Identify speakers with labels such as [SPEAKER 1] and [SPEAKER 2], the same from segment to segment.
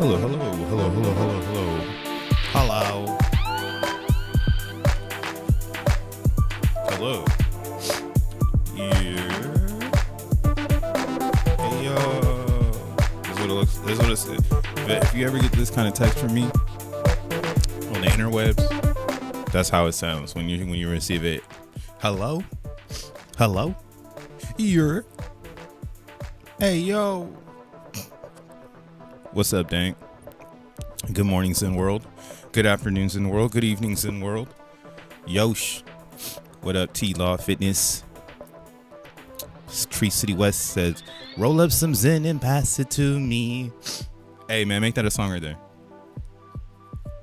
[SPEAKER 1] Hello, hello, hello, hello, hello, hello. Hello. Hello. Yeah. Hey, This is what it looks. This is what it's. If you ever get this kind of text from me on the interwebs, that's how it sounds when you receive it. Hello. Hello. You're. Hey, yo. What's up, Dank? Good morning, Zen World. Good afternoon, Zen World. Good evening, Zen World. Yosh. What up, T-Law Fitness? Tree City West says, roll up some Zen and pass it to me. Hey, man, make that a song right there.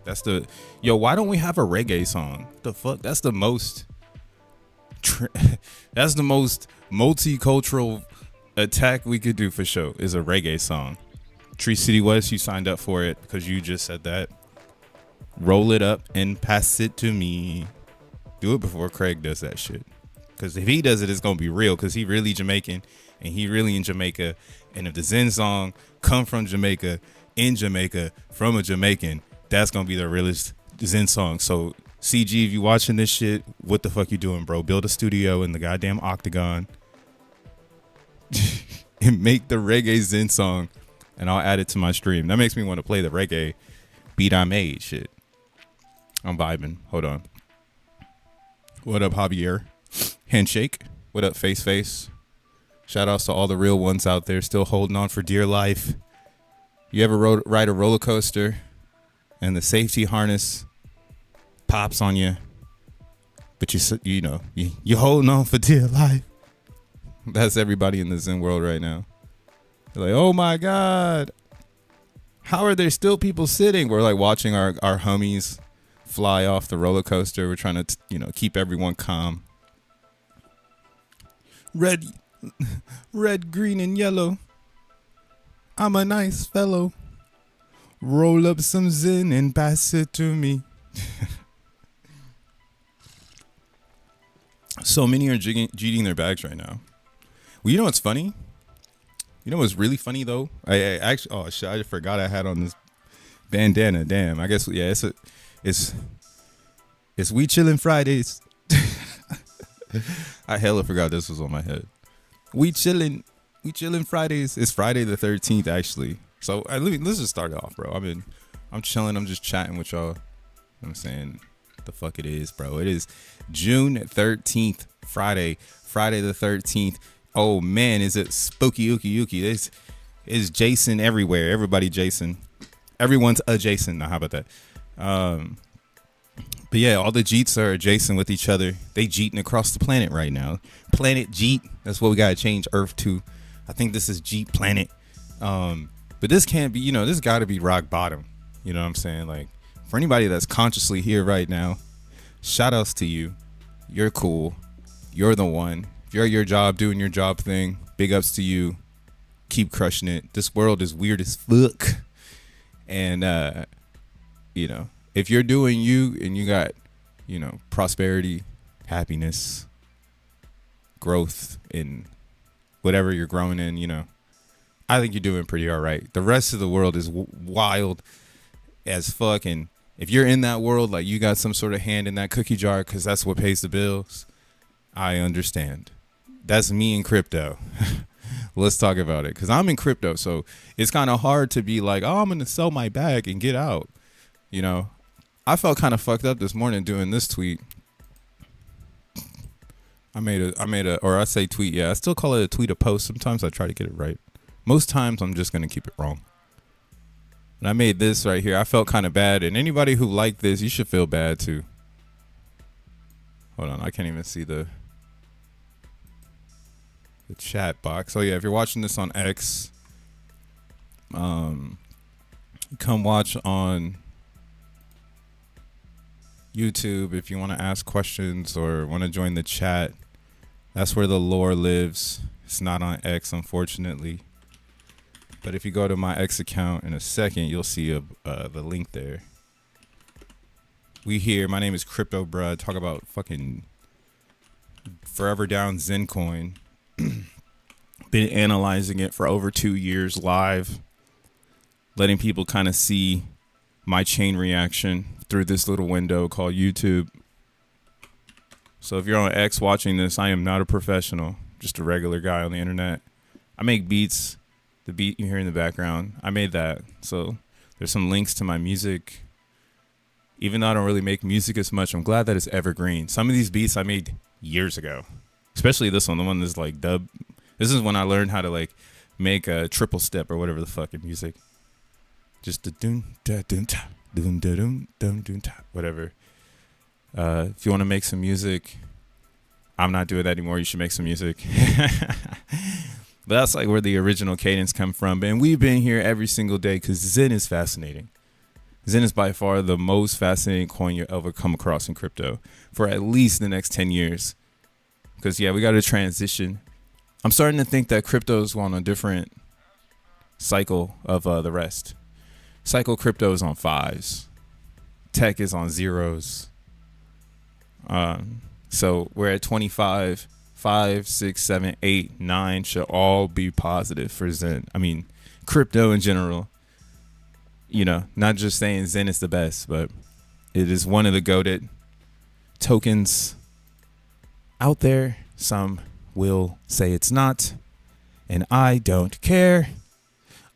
[SPEAKER 1] That's the... Yo, why don't we have a reggae song? The fuck? That's the most... That's the most multicultural attack we could do for sure, is a reggae song. Tree City West, you signed up for it because you just said that. Roll it up and pass it to me. Do it before Craig does that shit. Because if he does it, it's going to be real because he really Jamaican and he really in Jamaica. And if the Zen song come from Jamaica, in Jamaica, from a Jamaican, that's going to be the realest Zen song. So CG, if you watching this shit, what the fuck you doing, bro? Build a studio in the goddamn Octagon and make the reggae Zen song. And I'll add it to my stream. That makes me want to play the reggae beat I made shit. I'm vibing. Hold on. What up, Javier? Handshake. What up, Face? Shout outs to all the real ones out there still holding on for dear life. You ever ride a roller coaster and the safety harness pops on you, but you holding on for dear life? That's everybody in the Zen world right now. Like, oh my God, how are there still people sitting? We're like watching our homies fly off the roller coaster. We're trying to, keep everyone calm. Red, green, and yellow. I'm a nice fellow. Roll up some Zen and pass it to me. So many are jigging their bags right now. Well, you know what's funny? You know what's really funny though? I actually, oh shit, I forgot I had on this bandana. Damn, I guess yeah, it's We Chillin' Fridays. I hella forgot this was on my head. We chillin' Fridays. It's Friday the 13th actually. So let's just start it off, bro. I'm chilling. I'm just chatting with y'all. I'm saying the fuck it is, bro. It is June 13th, Friday the 13th. Oh man, is it spooky ookie? It's Jason everywhere. Everybody Jason. Everyone's a Jason. Now how about that? But yeah, all the Jeets are adjacent with each other. They Jeeting across the planet right now. Planet Jeet. That's what we gotta change Earth to. I think this is Jeet Planet. But this can't be, this gotta be rock bottom. You know what I'm saying? Like, for anybody that's consciously here right now, shout outs to you. You're cool. You're the one. If you're at your job doing your job thing, big ups to you. Keep crushing it. This world is weird as fuck. And, if you're doing you and you got, prosperity, happiness, growth in whatever you're growing in, I think you're doing pretty all right. The rest of the world is wild as fuck. And if you're in that world, like you got some sort of hand in that cookie jar because that's what pays the bills, I understand. That's me in crypto. Let's talk about it because I'm in crypto. So it's kind of hard to be like, oh, I'm going to sell my bag and get out. I felt kind of fucked up this morning doing this tweet. I say tweet. Yeah, I still call it a tweet, a post. Sometimes I try to get it right. Most times I'm just going to keep it wrong. And I made this right here. I felt kind of bad. And anybody who liked this, you should feel bad too. Hold on. I can't even see the chat box. Oh yeah, if you're watching this on X, come watch on YouTube if you want to ask questions or want to join the chat. That's where the lore lives. It's not on X, unfortunately. But if you go to my X account in a second, you'll see the link there. We here. My name is Crypto Bruh. Talk about fucking forever down Zencoin. Been analyzing it for over 2 years live, letting people kind of see my chain reaction through this little window called YouTube. So if you're on X watching this, I am not a professional, just a regular guy on the internet. I make beats. The beat you hear in the background, I made that. So there's some links to my music. Even though I don't really make music as much, I'm glad that it's evergreen. Some of these beats I made years ago, especially this one, the one that's like dub. This is when I learned how to like make a triple step or whatever the fuck in music. Just the doon da doon ta doon da doon doon doon ta whatever. If you want to make some music, I'm not doing that anymore. You should make some music. But that's like where the original cadence come from. And we've been here every single day because Zen is fascinating. Zen is by far the most fascinating coin you'll ever come across in crypto for at least the next 10 years. Because, yeah, we got to transition. I'm starting to think that crypto is on a different cycle of the rest. Cycle crypto is on 5s. Tech is on 0s. So we're at 25. 5, 6, 7, 8, 9 should all be positive for Zen. I mean, crypto in general. You know, not just saying Zen is the best, but it is one of the goated tokens out there. Some will say it's not, and I don't care.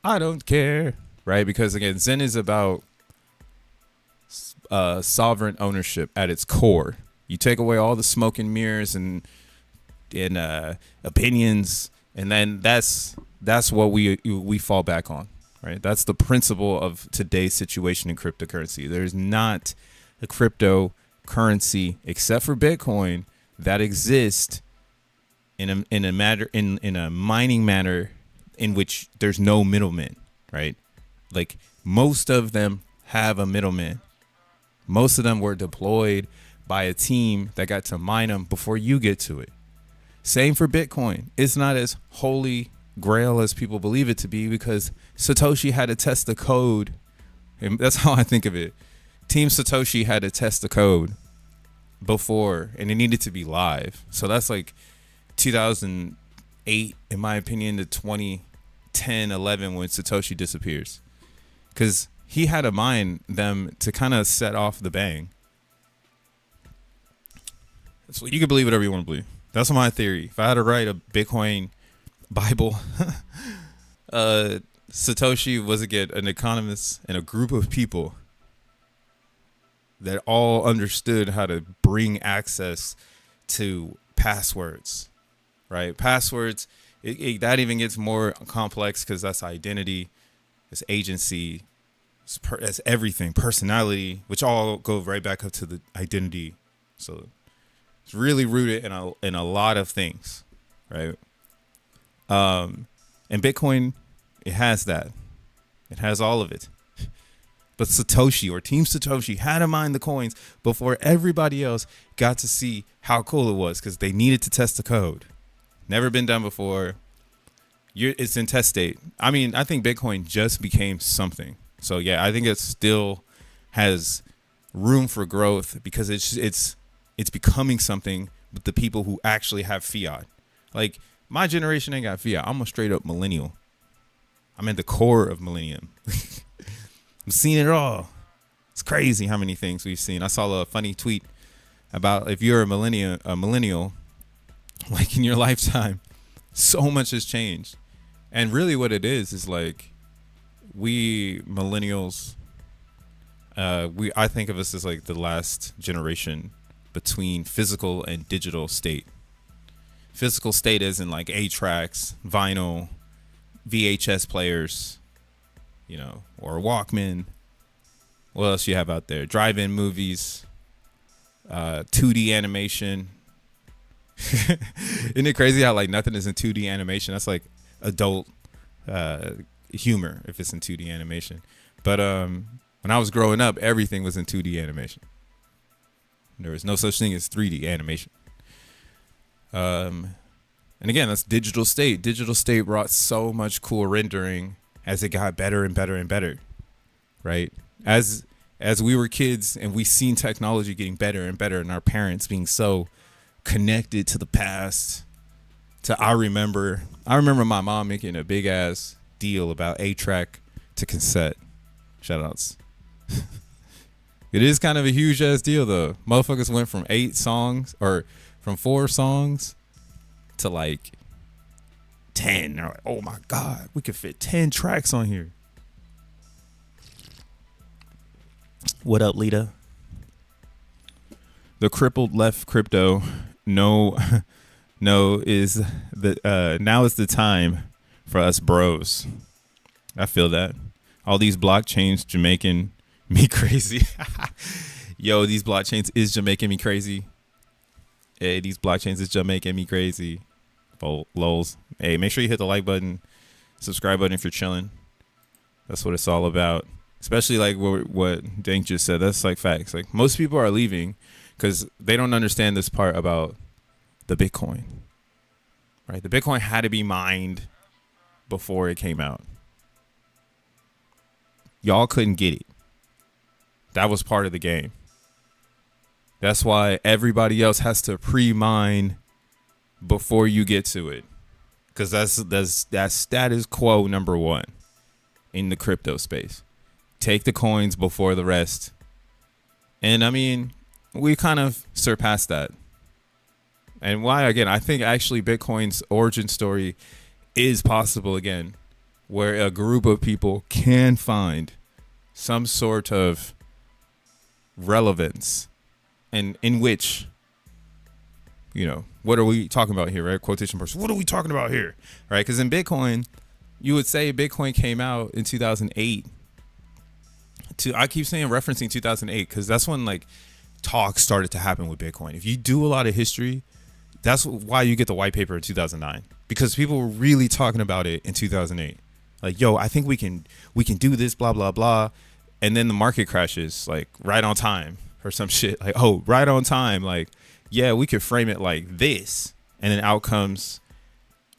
[SPEAKER 1] I don't care, right? Because again, Zen is about sovereign ownership at its core. You take away all the smoke and mirrors and opinions, and then that's what we fall back on, right? That's the principle of today's situation in cryptocurrency. There's not a cryptocurrency except for Bitcoin that exists in a mining manner in which there's no middleman, right? Like most of them have a middleman. Most of them were deployed by a team that got to mine them before you get to it. Same for Bitcoin. It's not as holy grail as people believe it to be because Satoshi had to test the code. And that's how I think of it. Team Satoshi had to test the code before, and it needed to be live. So that's like 2008, in my opinion, to 2010, 11 when Satoshi disappears. Because he had to mine them to kind of set off the bang. So you can believe whatever you want to believe. That's my theory. If I had to write a Bitcoin Bible, Satoshi was again an economist and a group of people that all understood how to bring access to passwords, right? Passwords, that even gets more complex because that's identity, it's agency, it's everything, personality, which all go right back up to the identity. So it's really rooted in a lot of things, right? And Bitcoin, it has that. It has all of it. But Satoshi or Team Satoshi had to mine the coins before everybody else got to see how cool it was because they needed to test the code. Never been done before. It's in test state. I mean, I think Bitcoin just became something. So yeah, I think it still has room for growth because it's becoming something with the people who actually have fiat. Like my generation ain't got fiat. I'm a straight up millennial. I'm at the core of millennium. I've seen it all. It's crazy how many things we've seen. I saw a funny tweet about if you're a millennial, like in your lifetime, so much has changed. And really what it is like we millennials, I think of us as like the last generation between physical and digital state. Physical state is in like 8-tracks, vinyl, VHS players, you know, or Walkman. What else you have out there? Drive-in movies, 2D animation. Isn't it crazy how like nothing is in 2D animation? That's like adult humor if it's in 2D animation. But when I was growing up, everything was in 2D animation. There was no such thing as 3D animation. And again, that's Digital State. Digital State brought so much cool rendering as it got better and better and better, right? As we were kids and we seen technology getting better and better, and our parents being so connected to the past. I remember my mom making a big ass deal about 8-track to cassette. Shout outs. It is kind of a huge ass deal though. Motherfuckers went from 8 songs or from 4 songs to like 10. They're like, oh my God, we could fit 10 tracks on here. What up, Lita? The crippled left crypto. No, is the now is the time for us bros. I feel that. All these blockchains Jamaican me crazy. Yo, these blockchains is Jamaican me crazy. Hey, these blockchains is Jamaican me crazy. Lols. Hey, make sure you hit the like button, subscribe button if you're chilling. That's what it's all about. Especially like what Dank just said. That's like facts. Like most people are leaving because they don't understand this part about the Bitcoin. Right? The Bitcoin had to be mined before it came out. Y'all couldn't get it. That was part of the game. That's why everybody else has to pre-mine before you get to it. Because that's status quo number one in the crypto space. Take the coins before the rest. And I mean, we kind of surpassed that. And why, again, I think actually Bitcoin's origin story is possible again, where a group of people can find some sort of relevance and in which, you know, what are we talking about here, right? Quotation marks. What are we talking about here, right? Because in Bitcoin, you would say Bitcoin came out in 2008. I keep saying referencing 2008 because that's when like talk started to happen with Bitcoin. If you do a lot of history, that's why you get the white paper in 2009, because people were really talking about it in 2008. Like, yo, I think we can do this, blah, blah, blah. And then the market crashes like right on time or some shit. Like, oh, right on time. Like, yeah, we could frame it like this. And then out comes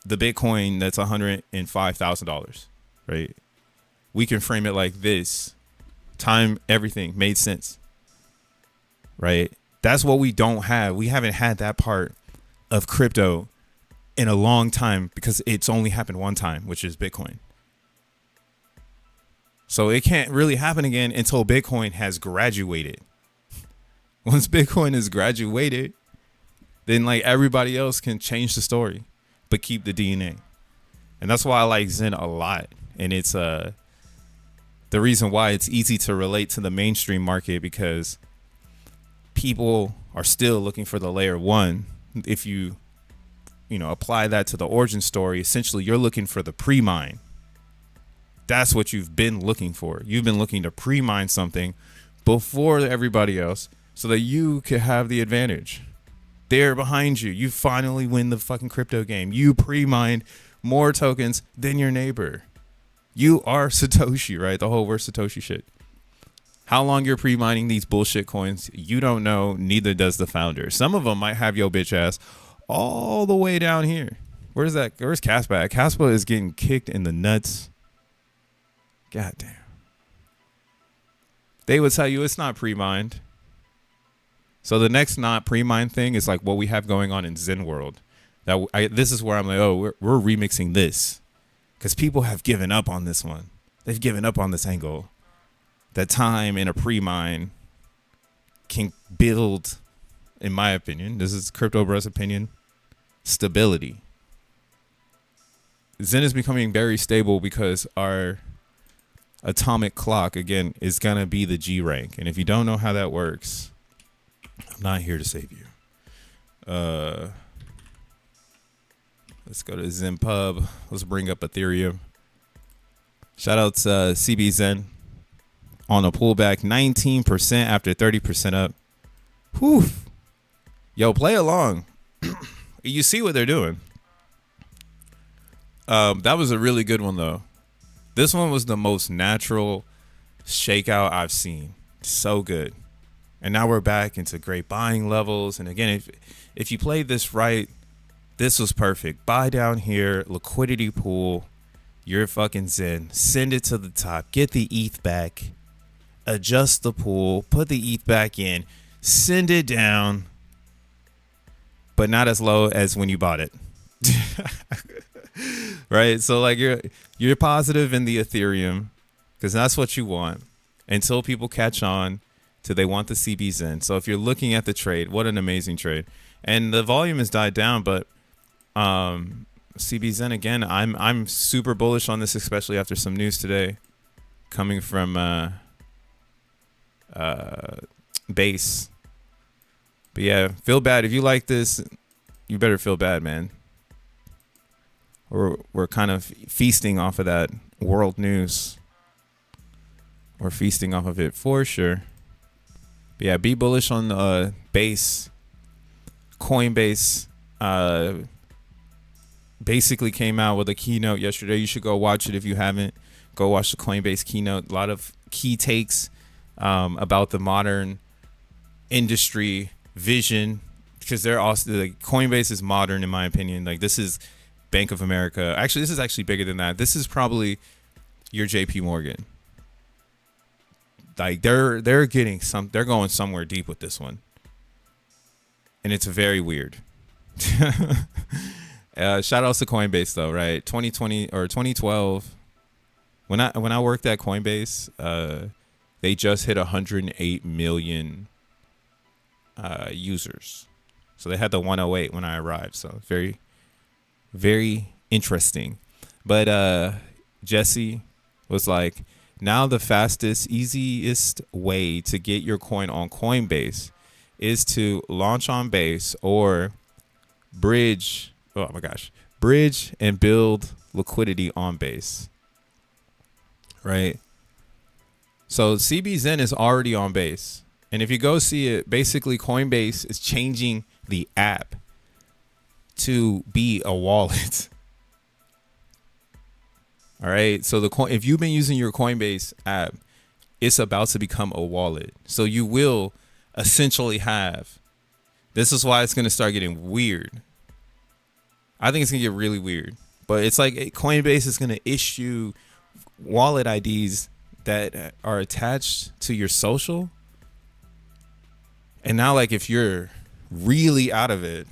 [SPEAKER 1] the Bitcoin that's $105,000, right? We can frame it like this. Time, everything made sense, right? That's what we don't have. We haven't had that part of crypto in a long time because it's only happened one time, which is Bitcoin. So it can't really happen again until Bitcoin has graduated. Once Bitcoin is graduated, then like everybody else can change the story, but keep the DNA. And that's why I like Zen a lot. And it's the reason why it's easy to relate to the mainstream market, because people are still looking for the layer one. If you apply that to the origin story, essentially you're looking for the pre-mine. That's what you've been looking for. You've been looking to pre-mine something before everybody else so that you can have the advantage. They're behind you. You finally win the fucking crypto game. You pre-mined more tokens than your neighbor. You are Satoshi, right? The whole we're Satoshi shit. How long you're pre-mining these bullshit coins, you don't know. Neither does the founder. Some of them might have your bitch ass all the way down here. Where's Caspa at? Caspa is getting kicked in the nuts. God damn. They would tell you it's not pre-mined. So the next not pre-mined thing is like what we have going on in Zen world. This is where I'm like, oh, we're remixing this. Because people have given up on this one. They've given up on this angle. That time in a pre-mine can build, in my opinion, this is Crypto Bro's opinion, stability. Zen is becoming very stable because our atomic clock, again, is going to be the G rank. And if you don't know how that works, I'm not here to save you. Let's go to xen.pub. Let's bring up Ethereum. Shout out to CB Zen on a pullback, 19% after 30% up. Whew. Yo, play along. You see what they're doing. That was a really good one, though. This one was the most natural shakeout I've seen. So good. And now we're back into great buying levels. And again, if you play this right, This was perfect. Buy down here, liquidity pool, your fucking Zen, send it to the top, get the ETH back, adjust the pool, put the ETH back in, send it down, but not as low as when you bought it. Right? So like you're positive in the Ethereum because that's what you want until people catch on till they want the CB Zen. So if you're looking at the trade, what an amazing trade. And the volume has died down, but CB Zen again, I'm super bullish on this, especially after some news today coming from Base. But yeah, feel bad if you like this. You better feel bad, man. We're kind of feasting off of that world news. We're feasting off of it for sure. But yeah, be bullish on Base. Coinbase basically came out with a keynote yesterday. You should go watch it if you haven't. Go watch the Coinbase keynote. A lot of key takes about the modern industry vision, because they're also like, Coinbase is modern in my opinion. Like this is Bank of America. Actually, this is actually bigger than that. This is probably your JP Morgan. Like they're going somewhere deep with this one. And it's very weird. Shout outs to Coinbase though, right? 2020 or 2012. When I worked at Coinbase, they just hit 108 million users. So they had the 108 when I arrived. So very, very interesting. But Jesse was like, now the fastest, easiest way to get your coin on Coinbase is to launch on Base or bridge and build liquidity on Base. Right? So CB Zen is already on Base. And if you go see it, basically Coinbase is changing the app to be a wallet. All right. So if you've been using your Coinbase app, it's about to become a wallet. So you will essentially have, this is why it's going to start getting weird. I think it's going to get really weird, but it's like Coinbase is going to issue wallet IDs that are attached to your social. And now, like, if you're really out of it,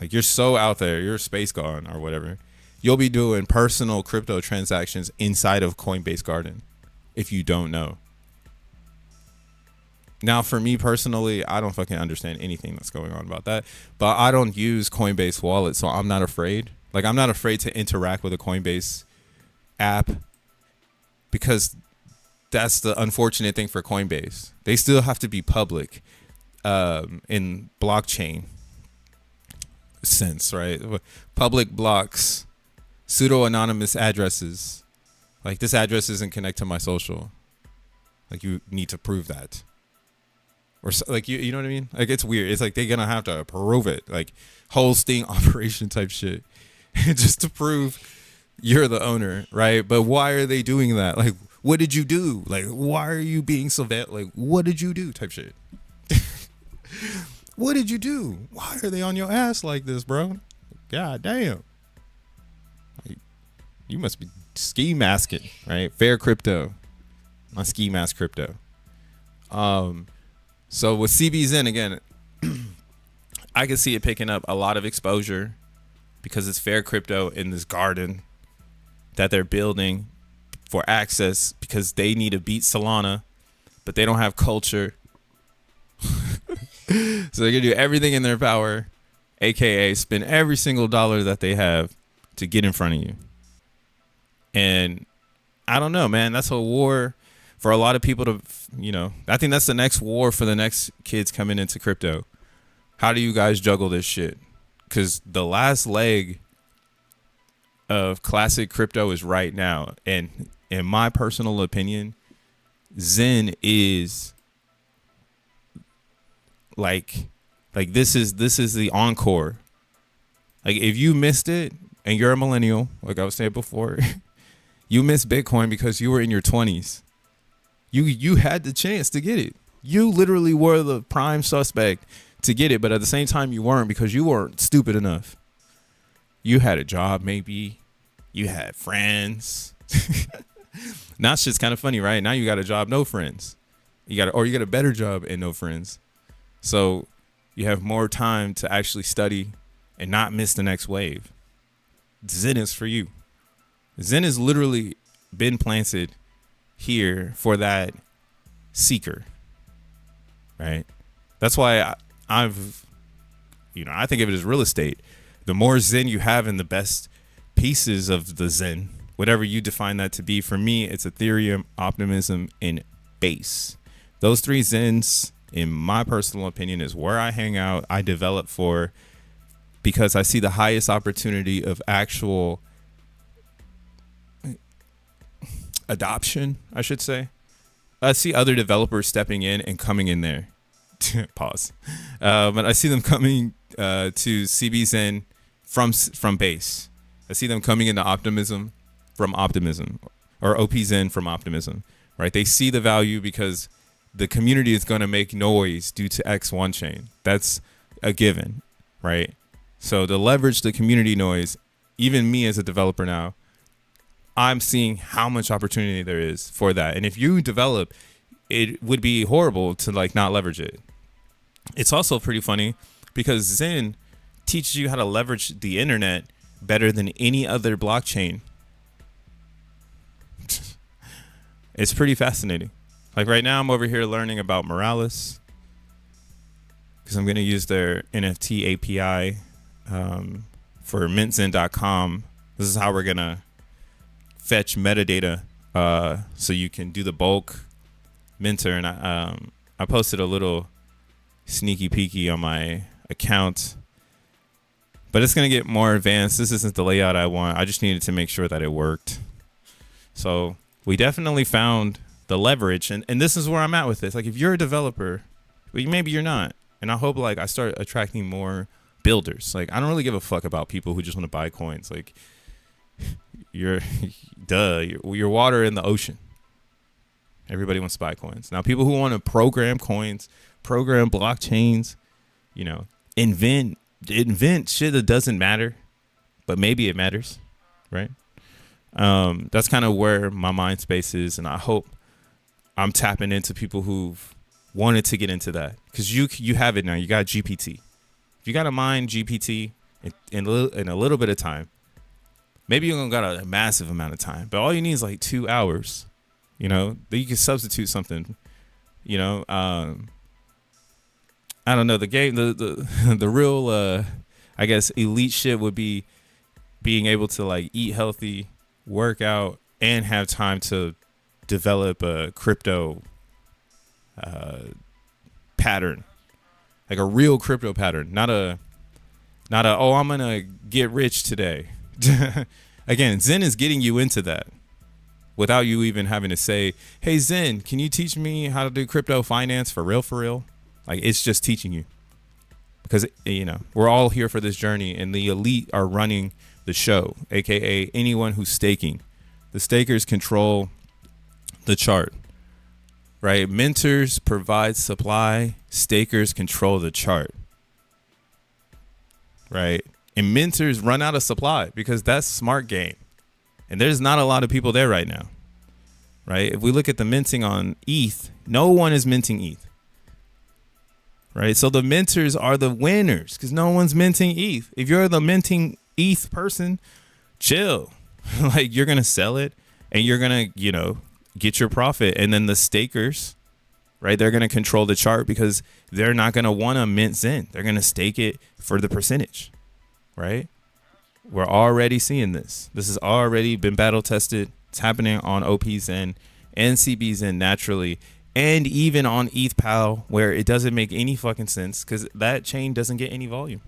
[SPEAKER 1] like you're so out there, you're space gone or whatever, you'll be doing personal crypto transactions inside of Coinbase Garden if you don't know. Now, for me personally, I don't fucking understand anything that's going on about that, but I don't use Coinbase Wallet, so I'm not afraid. Like, I'm not afraid to interact with a Coinbase app because that's the unfortunate thing for Coinbase. They still have to be public in blockchain sense, right? Public blocks, pseudo-anonymous addresses. Like, this address isn't connected to my social. Like, you need to prove that. Or like, you know what I mean? Like, it's weird. It's like they're gonna have to prove it, like whole sting operation type shit, just to prove you're the owner, right? But why are they doing that? Like, what did you do? Like, why are you being so bad? Like, what did you do? Type shit. What did you do? Why are they on your ass like this, bro? God damn. Like, you must be ski masking, right? Fair crypto, not ski mask crypto. So with CB Zen, again, I can see it picking up a lot of exposure because it's fair crypto in this garden that they're building for access because they need to beat Solana, but they don't have culture. So they're going to do everything in their power, aka spend every single dollar that they have to get in front of you. And I don't know, man, that's a war for a lot of people to, you know, I think that's the next war for the next kids coming into crypto. How do you guys juggle this shit? Because the last leg of classic crypto is right now. And in my personal opinion, Zen is like this is the encore. Like, if you missed it and you're a millennial, like I was saying before, you missed Bitcoin because you were in your 20s. You had the chance to get it. You literally were the prime suspect to get it, but at the same time you weren't, because you weren't stupid enough. You had a job, maybe. You had friends. Now shit's kind of funny, right? Now you got a job, no friends. You got a better job and no friends. So you have more time to actually study and not miss the next wave. Zen is for you. Zen has literally been planted here for that seeker, right? That's why I think of it as real estate. The more Zen you have in the best pieces of the Zen, whatever you define that to be, for me, it's Ethereum, optimism, and base. Those three Zens, in my personal opinion, is where I hang out, I develop for, because I see the highest opportunity of actual adoption, I should say. I see other developers stepping in and coming in there. Pause. But I see them coming to CB Zen from base. I see them coming into optimism from optimism, or OP Zen from optimism, right? They see the value because the community is going to make noise due to X1 chain. That's a given, right? So to leverage the community noise, even me as a developer now, I'm seeing how much opportunity there is for that. And if you develop, it would be horrible to like not leverage it. It's also pretty funny because Zen teaches you how to leverage the internet better than any other blockchain. It's pretty fascinating. Like right now I'm over here learning about Morales because I'm going to use their NFT API for mintzen.com. This is how we're going to fetch metadata so you can do the bulk minter. And I posted a little sneaky peeky on my account, but it's going to get more advanced. This isn't the layout I want. I just needed to make sure that it worked. So we definitely found the leverage, and this is where I'm at with this. Like if you're a developer, but maybe you're not, and I hope like I start attracting more builders. Like I don't really give a fuck about people who just want to buy coins. Like you're water in the ocean. Everybody wants to buy coins. Now people who want to program coins, program blockchains, invent shit that doesn't matter, but maybe it matters, right? That's kind of where my mind space is, and I hope I'm tapping into people who've wanted to get into that, because you have it now. You got GPT. If you got to mine GPT in a little bit of time, maybe you don't got a massive amount of time, but all you need is like 2 hours. That you can substitute something. I don't know, the game, the real I guess elite shit would be being able to like eat healthy, work out, and have time to develop a crypto pattern, like a real crypto pattern, not a oh, I'm gonna get rich today. Again, Zen is getting you into that without you even having to say, hey Zen, can you teach me how to do crypto finance for real? Like it's just teaching you, because we're all here for this journey, and the elite are running the show, aka anyone who's staking. The stakers control the chart, right? Mentors provide supply, stakers control the chart, right? And mentors run out of supply because that's smart game, and there's not a lot of people there right now, right? If we look at the minting on ETH, no one is minting ETH. Right, so the mentors are the winners because no one's minting ETH. If you're the minting ETH person, chill. Like you're gonna sell it and you're gonna, get your profit. And then the stakers, right, they're gonna control the chart because they're not gonna want to mint Zen. They're gonna stake it for the percentage, right? We're already seeing this. This has already been battle tested. It's happening on OP Zen and CB Zen naturally. And even on ETH.pub, where it doesn't make any fucking sense because that chain doesn't get any volume.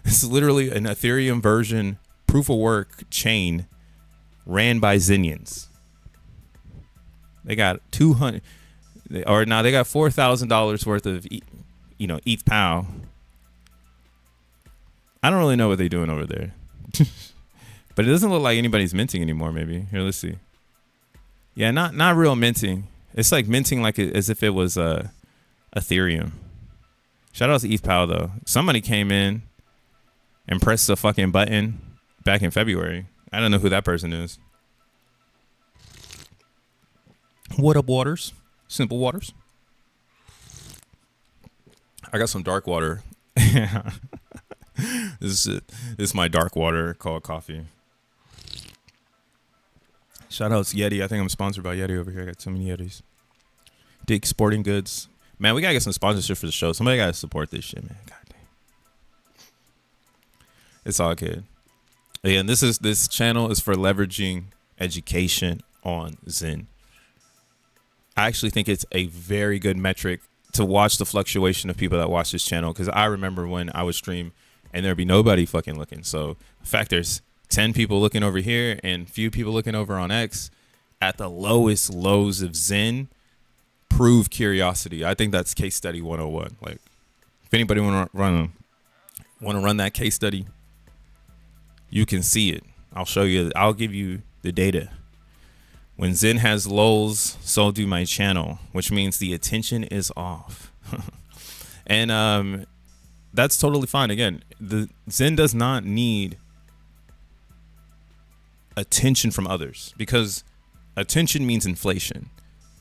[SPEAKER 1] It's literally an Ethereum version proof of work chain ran by Zenians. They got they got $4,000 worth of ETH.pub. I don't really know what they're doing over there, but it doesn't look like anybody's minting anymore. Maybe here, let's see. Yeah, not real minting. It's like minting like as if it was Ethereum. Shout out to ETH Pal though. Somebody came in and pressed the fucking button back in February. I don't know who that person is. What up, Waters? Simple Waters. I got some dark water. This is my dark water called coffee. Shout out to Yeti. I think I'm sponsored by Yeti over here. I got so many Yetis. Dick Sporting Goods. Man, we gotta get some sponsorship for the show. Somebody gotta support this shit, man. God damn. It's all good. Again, this channel is for leveraging education on Zen. I actually think it's a very good metric to watch the fluctuation of people that watch this channel, because I remember when I would stream and there'd be nobody fucking looking. So in fact, there's 10 people looking over here and few people looking over on X at the lowest lows of Zen. Prove curiosity. I think that's case study 101. Like, if anybody want to run that case study, you can see it. I'll show you. I'll give you the data. When Zen has lulls, so do my channel, which means the attention is off. And that's totally fine. Again, the Zen does not need attention from others, because attention means inflation.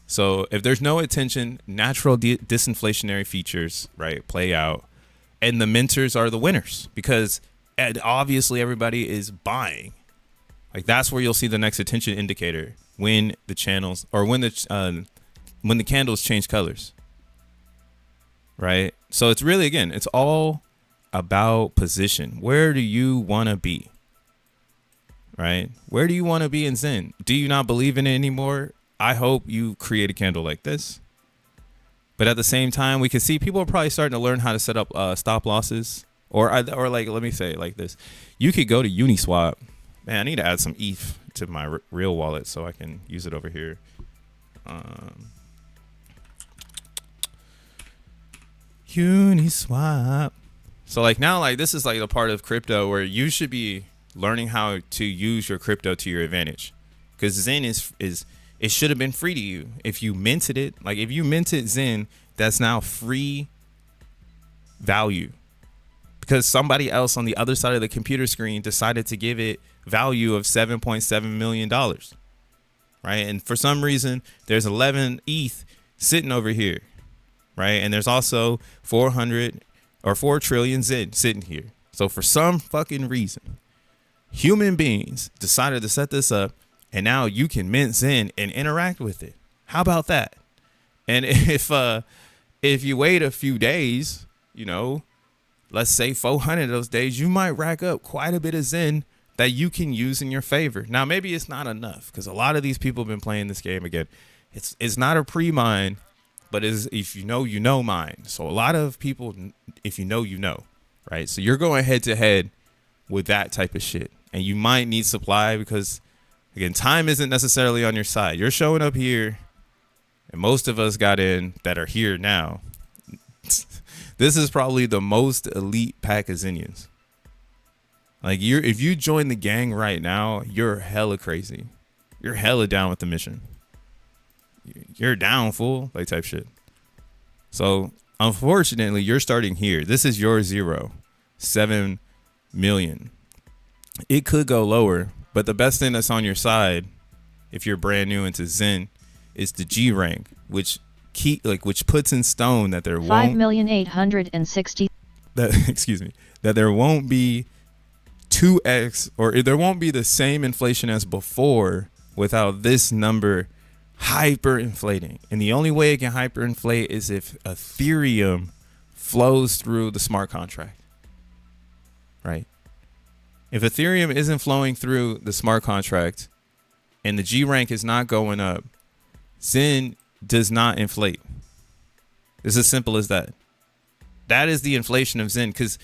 [SPEAKER 1] So if there's no attention, natural disinflationary features, right, play out, and the mentors are the winners, because obviously everybody is buying. Like, that's where you'll see the next attention indicator, when the channels, or when the candles change colors, right? So it's really, again, it's all about position. Where do you want to be, right? Where do you want to be in Zen? Do you not believe in it anymore? I hope you create a candle like this. But at the same time, we can see people are probably starting to learn how to set up stop losses, or like, let me say it like this. You could go to Uniswap. Man, I need to add some ETH to my real wallet so I can use it over here. Uniswap. So like now, like this is like the part of crypto where you should be learning how to use your crypto to your advantage, because Zen is it should have been free to you if you minted it. Like, if you minted Zen, that's now free value, because somebody else on the other side of the computer screen decided to give it value of $7.7 million, right? And for some reason, there's 11 ETH sitting over here, right? And there's also 400 or 4 trillion Zen sitting here. So for some fucking reason, human beings decided to set this up, and now you can mint Zen and interact with it. How about that? And if you wait a few days, you know, let's say 400 of those days, you might rack up quite a bit of Zen that you can use in your favor. Now, maybe it's not enough, because a lot of these people have been playing this game. Again, it's not a pre-mine, but if you know mine. So a lot of people, if you know, right? So you're going head to head with that type of shit, and you might need supply, because again, time isn't necessarily on your side. You're showing up here, and most of us got in that are here now. This is probably the most elite pack of Zenians. Like, if you join the gang right now, you're hella crazy. You're hella down with the mission. You're down, fool, like type shit. So unfortunately, you're starting here. This is your 7 million. It could go lower, but the best thing that's on your side, if you're brand new into Zen, is the G rank, which puts in stone that there won't
[SPEAKER 2] 5,860,000
[SPEAKER 1] that there won't be 2x, or there won't be the same inflation as before without this number hyperinflating. And the only way it can hyperinflate is if Ethereum flows through the smart contract, right? If Ethereum isn't flowing through the smart contract and the G rank is not going up, Zen does not inflate. It's as simple as that. That is the inflation of Zen, because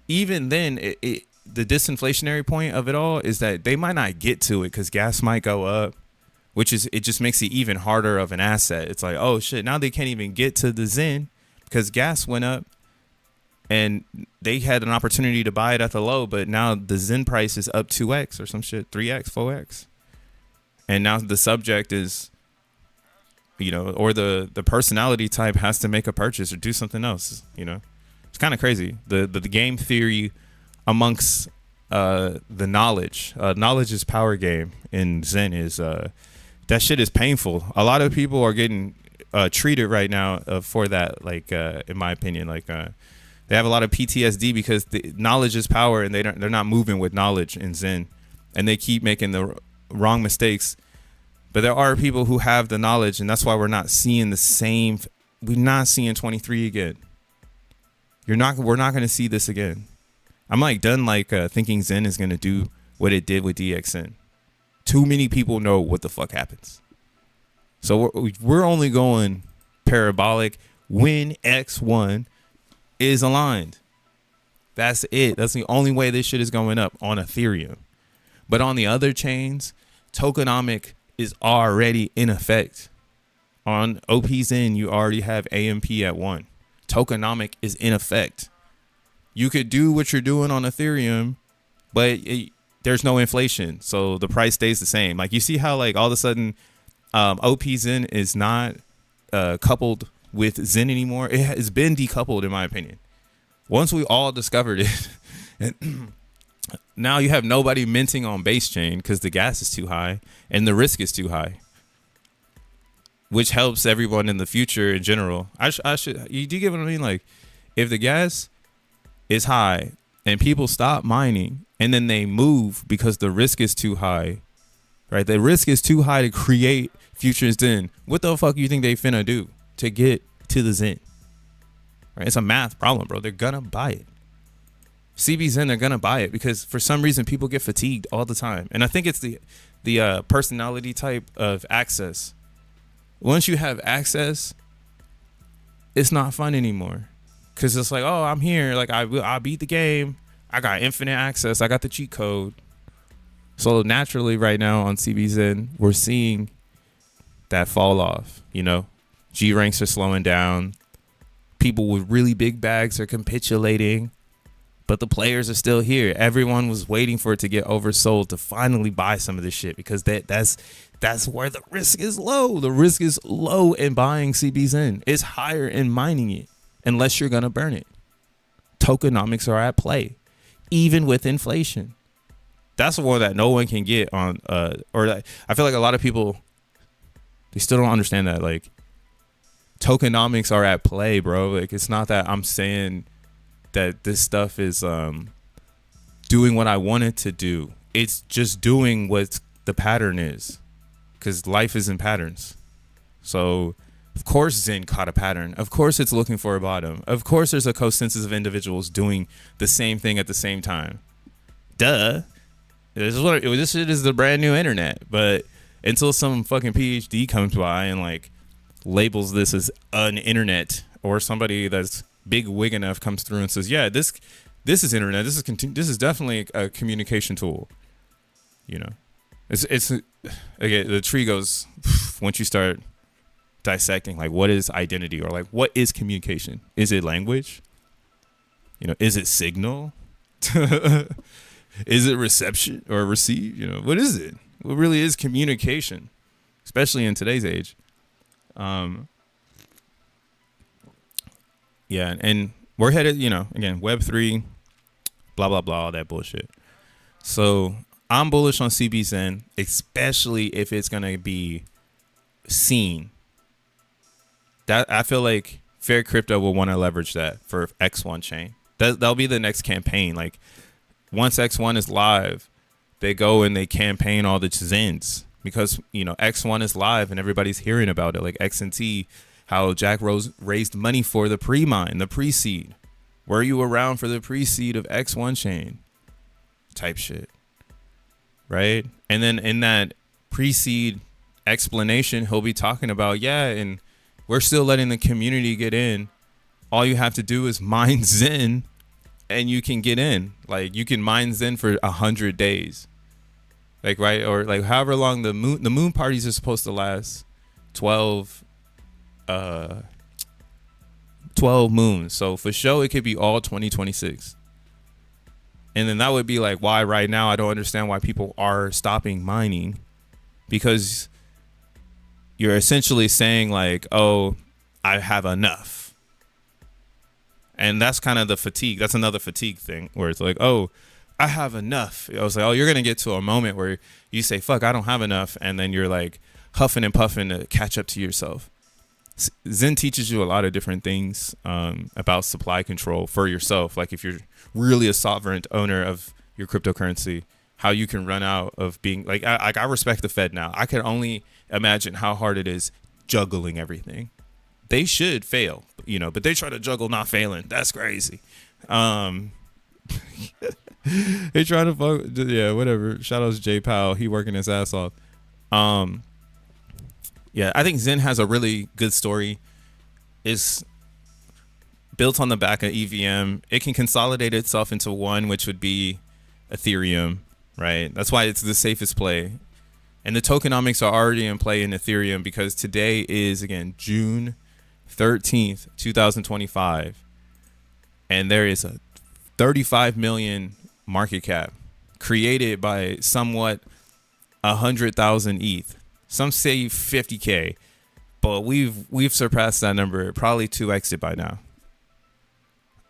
[SPEAKER 1] even then, the disinflationary point of it all is that they might not get to it because gas might go up, it just makes it even harder of an asset. It's like, oh shit, now they can't even get to the Zen because gas went up, and they had an opportunity to buy it at the low, but now the Zen price is up 2x or some shit, 3x, 4x. And now the subject is or the personality type has to make a purchase or do something else. It's kind of crazy. The game theory amongst the knowledge is power game in Zen is that shit is painful. A lot of people are getting treated right now for that, like in my opinion, like they have a lot of PTSD because the knowledge is power, and they're not moving with knowledge in Zen, and they keep making the wrong mistakes. But there are people who have the knowledge, and that's why we're not seeing the same. We're not seeing 23 again. We're not going to see this again. I'm like done thinking Zen is going to do what it did with DXN. Too many people know what the fuck happens. So we're only going parabolic when X1 is aligned. That's it. That's the only way this shit is going up on Ethereum. But on the other chains, tokenomic is already in effect. On OPZen, you already have AMP at 1. Tokenomic is in effect. You could do what you're doing on Ethereum, but there's no inflation, so the price stays the same. Like you see how like all of a sudden OPZen is not coupled with Zen anymore. It has been decoupled, in my opinion. Once we all discovered it, and now you have nobody minting on base chain because the gas is too high and the risk is too high, which helps everyone in the future in general. You do get what I mean? Like if the gas is high and people stop mining and then they move because the risk is too high, right? The risk is too high to create futures Zen. What the fuck you think they finna do to get to the Zen? Right? It's a math problem, bro. They're gonna buy it. CBZen, they're gonna buy it because for some reason people get fatigued all the time. And I think it's the personality type of access. Once you have access, it's not fun anymore. Cause it's like, oh, I'm here. Like I beat the game. I got infinite access. I got the cheat code. So naturally right now on CBZen, we're seeing that fall off, G ranks are slowing down. People with really big bags are capitulating, but the players are still here. Everyone was waiting for it to get oversold to finally buy some of this shit because that's where the risk is low. The risk is low in buying CBZen. It's higher in mining it unless you're going to burn it. Tokenomics are at play, even with inflation. That's the one that no one can get on, I feel like a lot of people, they still don't understand that. Like, tokenomics are at play, bro. Like, it's not that I'm saying that this stuff is doing what I want it to do. It's just doing what the pattern is, because life is in patterns. So, of course, Zen caught a pattern. Of course, it's looking for a bottom. Of course, there's a consensus of individuals doing the same thing at the same time. Duh. This shit is the brand new internet. But until some fucking PhD comes by and like labels this as an internet, or somebody that's big wig enough comes through and says, yeah, this is internet. This is definitely a communication tool. It's okay. The tree goes once you start dissecting, like, what is identity, or like, what is communication? Is it language? Is it signal? Is it reception or receive? What is it? What really is communication, especially in today's age? Yeah, and we're headed, again, Web3, blah, blah, blah, all that bullshit. So I'm bullish on CBZen, especially if it's going to be seen. That I feel like Fair Crypto will want to leverage that for X1 chain. That'll be the next campaign. Like, once X1 is live, they go and they campaign all the Zens, because, X1 is live and everybody's hearing about it. Like XNT, how Jack Rose raised money for the pre-mine, the pre-seed. Were you around for the pre-seed of X1 chain? Type shit. Right? And then in that pre-seed explanation, he'll be talking about, yeah, and we're still letting the community get in. All you have to do is mine Zen and you can get in. Like, you can mine Zen for 100 days. Like, right? Or like however long the moon parties are supposed to last. 12 moons. So for sure it could be all 2026. And then that would be like why right now I don't understand why people are stopping mining, because you're essentially saying like, oh, I have enough. And that's kind of the fatigue. That's another fatigue thing where it's like, oh, I have enough. I was like, oh, you're going to get to a moment where you say, fuck, I don't have enough. And then you're like huffing and puffing to catch up to yourself. Zen teaches you a lot of different things about supply control for yourself. Like if you're really a sovereign owner of your cryptocurrency, how you can run out of being like I respect the Fed now. I can only imagine how hard it is juggling everything. They should fail, but they try to juggle not failing. That's crazy. They try to fuck, yeah, whatever. Shout out to Jay Powell. He working his ass off. Yeah, I think Zen has a really good story. It's built on the back of EVM. It can consolidate itself into one, which would be Ethereum, right? That's why it's the safest play. And the tokenomics are already in play in Ethereum because today is, again, June 13th, 2025. And there is a 35 million market cap created by somewhat 100,000 ETH. Some say 50K, but we've surpassed that number, probably 2x it by now.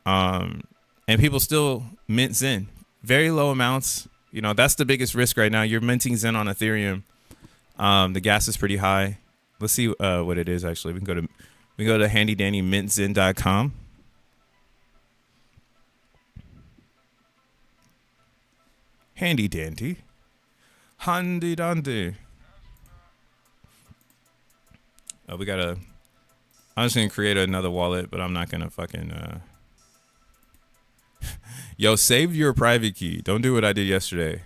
[SPEAKER 1] And people still mint Zen, very low amounts. That's the biggest risk right now. You're minting Zen on Ethereum. The gas is pretty high. Let's see what it is actually. We can go to handy dandy mintzen.com. Handy dandy. Handy dandy. I'm just gonna create another wallet, but I'm not gonna fucking Yo, save your private key. Don't do what I did yesterday.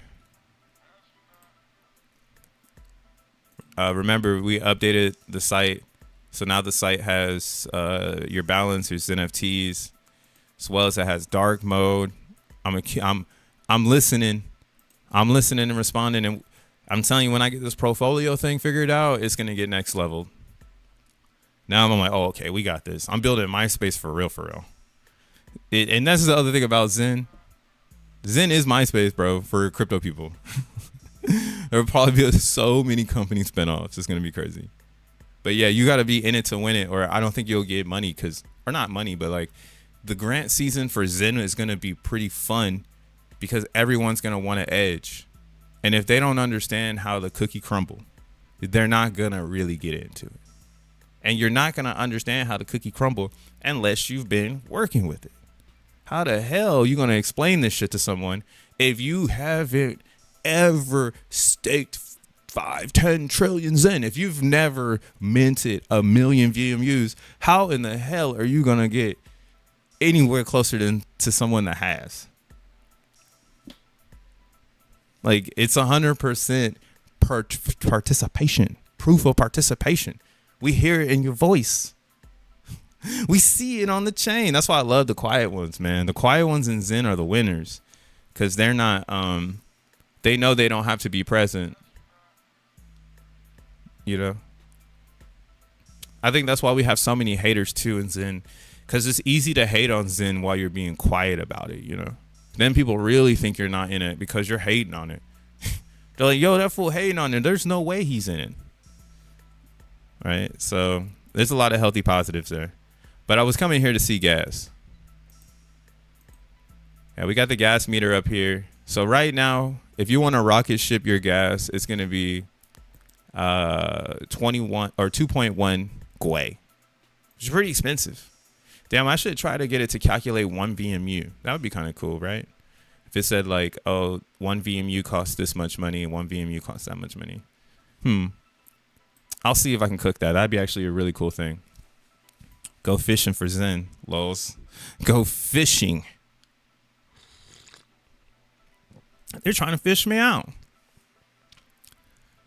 [SPEAKER 1] Remember, we updated the site, so now the site has your balance, your xeNFTs, as well as it has dark mode. I'm listening. I'm listening and responding, and I'm telling you, when I get this portfolio thing figured out, it's gonna get next level. Now I'm like, oh, okay, we got this. I'm building MySpace for real, for real. And that's the other thing about Zen. Zen is MySpace, bro, for crypto people. There will probably be so many company spinoffs. It's going to be crazy. But yeah, you got to be in it to win it, or I don't think you'll get money or not money, but like the grant season for Zen is going to be pretty fun because everyone's going to want to edge. And if they don't understand how the cookie crumble, they're not going to really get into it. And you're not going to understand how the cookie crumble unless you've been working with it. How the hell are you going to explain this shit to someone if you haven't ever staked 5-10 trillion Zen? If you've never minted 1 million VMUs, how in the hell are you going to get anywhere closer to someone that has? Like, it's 100% participation, proof of participation. We hear it in your voice. We see it on the chain. That's why I love the quiet ones, man. The quiet ones in Zen are the winners because they're not, they know they don't have to be present. I think that's why we have so many haters too in Zen, because it's easy to hate on Zen while you're being quiet about it, Then people really think you're not in it because you're hating on it. They're like, yo, that fool hating on it. There's no way he's in it. Right? So there's a lot of healthy positives there. But I was coming here to see gas. Yeah, we got the gas meter up here. So right now, if you want to rocket ship your gas, it's going to be 21 or 2.1 gwei, which is pretty expensive. Damn, I should try to get it to calculate 1 VMU. That would be kind of cool, right? If it said like, oh, 1 VMU costs this much money and 1 VMU costs that much money. I'll see if I can cook that. That'd be actually a really cool thing. Go fishing for Zen, lols. Go fishing. They're trying to fish me out.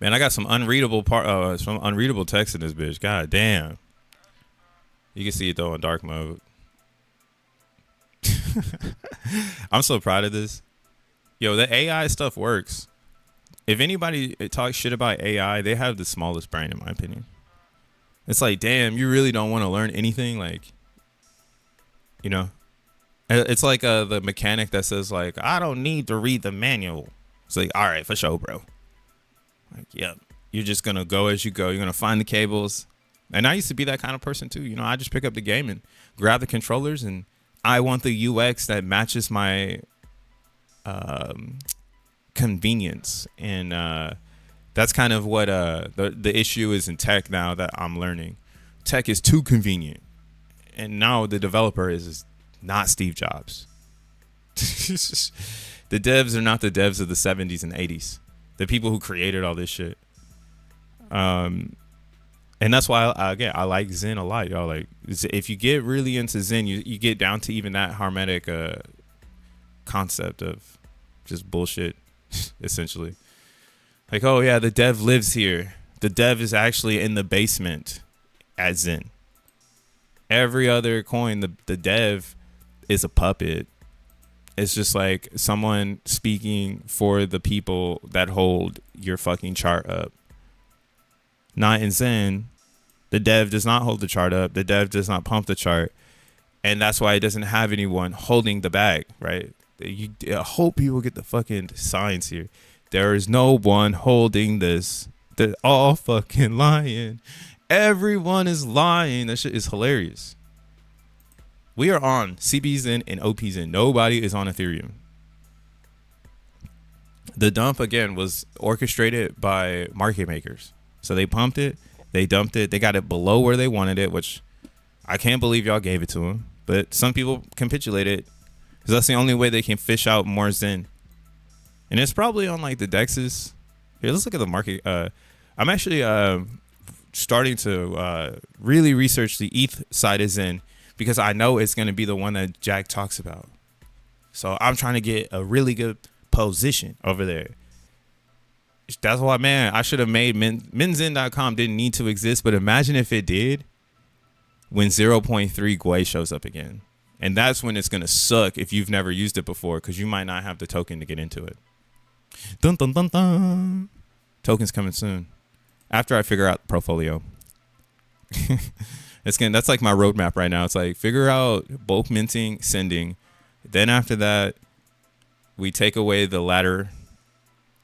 [SPEAKER 1] Man, I got some unreadable text in this bitch. God damn. You can see it though in dark mode. I'm so proud of this. Yo, the AI stuff works. If anybody talks shit about AI, they have the smallest brain, in my opinion. It's like, damn, you really don't want to learn anything? Like, it's like the mechanic that says like, I don't need to read the manual. It's like, all right, for sure, bro. Like, yep. You're just going to go as you go. You're going to find the cables. And I used to be that kind of person too. You know, I just pick up the game and grab the controllers, and I want the UX that matches my convenience. And that's kind of what the issue is in tech now that I'm learning. Tech is too convenient. And now the developer is not Steve Jobs. The devs are not the devs of the 70s and 80s. The people who created all this shit. And that's why I like Zen a lot, y'all. Like, if you get really into Zen, you get down to even that hermetic concept of just bullshit, essentially. Like, oh yeah, the dev lives here. The dev is actually in the basement at Zen. Every other coin, the dev is a puppet. It's just like someone speaking for the people that hold your fucking chart up. Not in Zen. The dev does not hold the chart up. The dev does not pump the chart. And that's why it doesn't have anyone holding the bag, right? I hope people get the fucking signs here. There is no one holding this. They're all fucking lying. Everyone is lying. That shit is hilarious. We are on CBZen and OPZen. Nobody is on Ethereum. The dump, again, was orchestrated by market makers. So they pumped it. They dumped it. They got it below where they wanted it, which I can't believe y'all gave it to them. But some people capitulated because that's the only way they can fish out more Zen. And it's probably on like the dexes. Here, let's look at the market. I'm actually starting to really research the ETH side of Zen because I know it's going to be the one that Jack talks about. So I'm trying to get a really good position over there. That's why, man, I should have made xen.pub didn't need to exist, but imagine if it did when 0.3 Gwei shows up again. And that's when it's going to suck if you've never used it before, because you might not have the token to get into it. Dun, dun, dun, dun. Tokens coming soon. After I figure out the portfolio. That's like my roadmap right now. It's like figure out bulk minting, sending. Then after that, we take away the ladder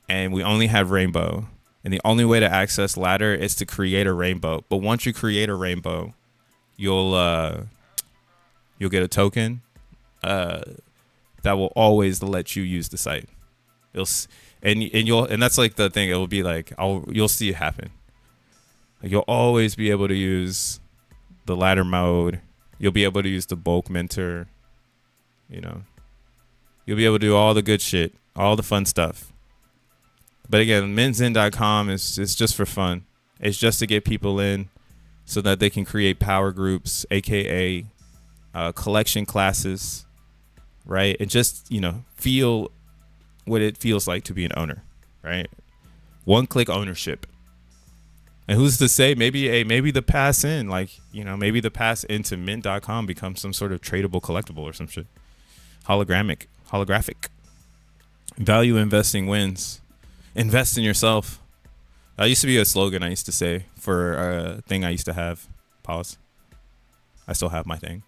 [SPEAKER 1] and we only have rainbow. And the only way to access ladder is to create a rainbow. But once you create a rainbow, you'll get a token that will always let you use the site. And that's like the thing. It will be like you'll see it happen. Like you'll always be able to use the ladder mode. You'll be able to use the bulk minter. You know, you'll be able to do all the good shit, all the fun stuff. But again, xen.pub is just for fun. It's just to get people in so that they can create power groups, aka collection classes, right? And just, feel what it feels like to be an owner, right? One-click ownership. And who's to say maybe the pass in, maybe the pass into mint.com becomes some sort of tradable collectible or some shit. Holographic. Value investing wins. Invest in yourself. That used to be a slogan I used to say for a thing I used to have. Pause. I still have my thing.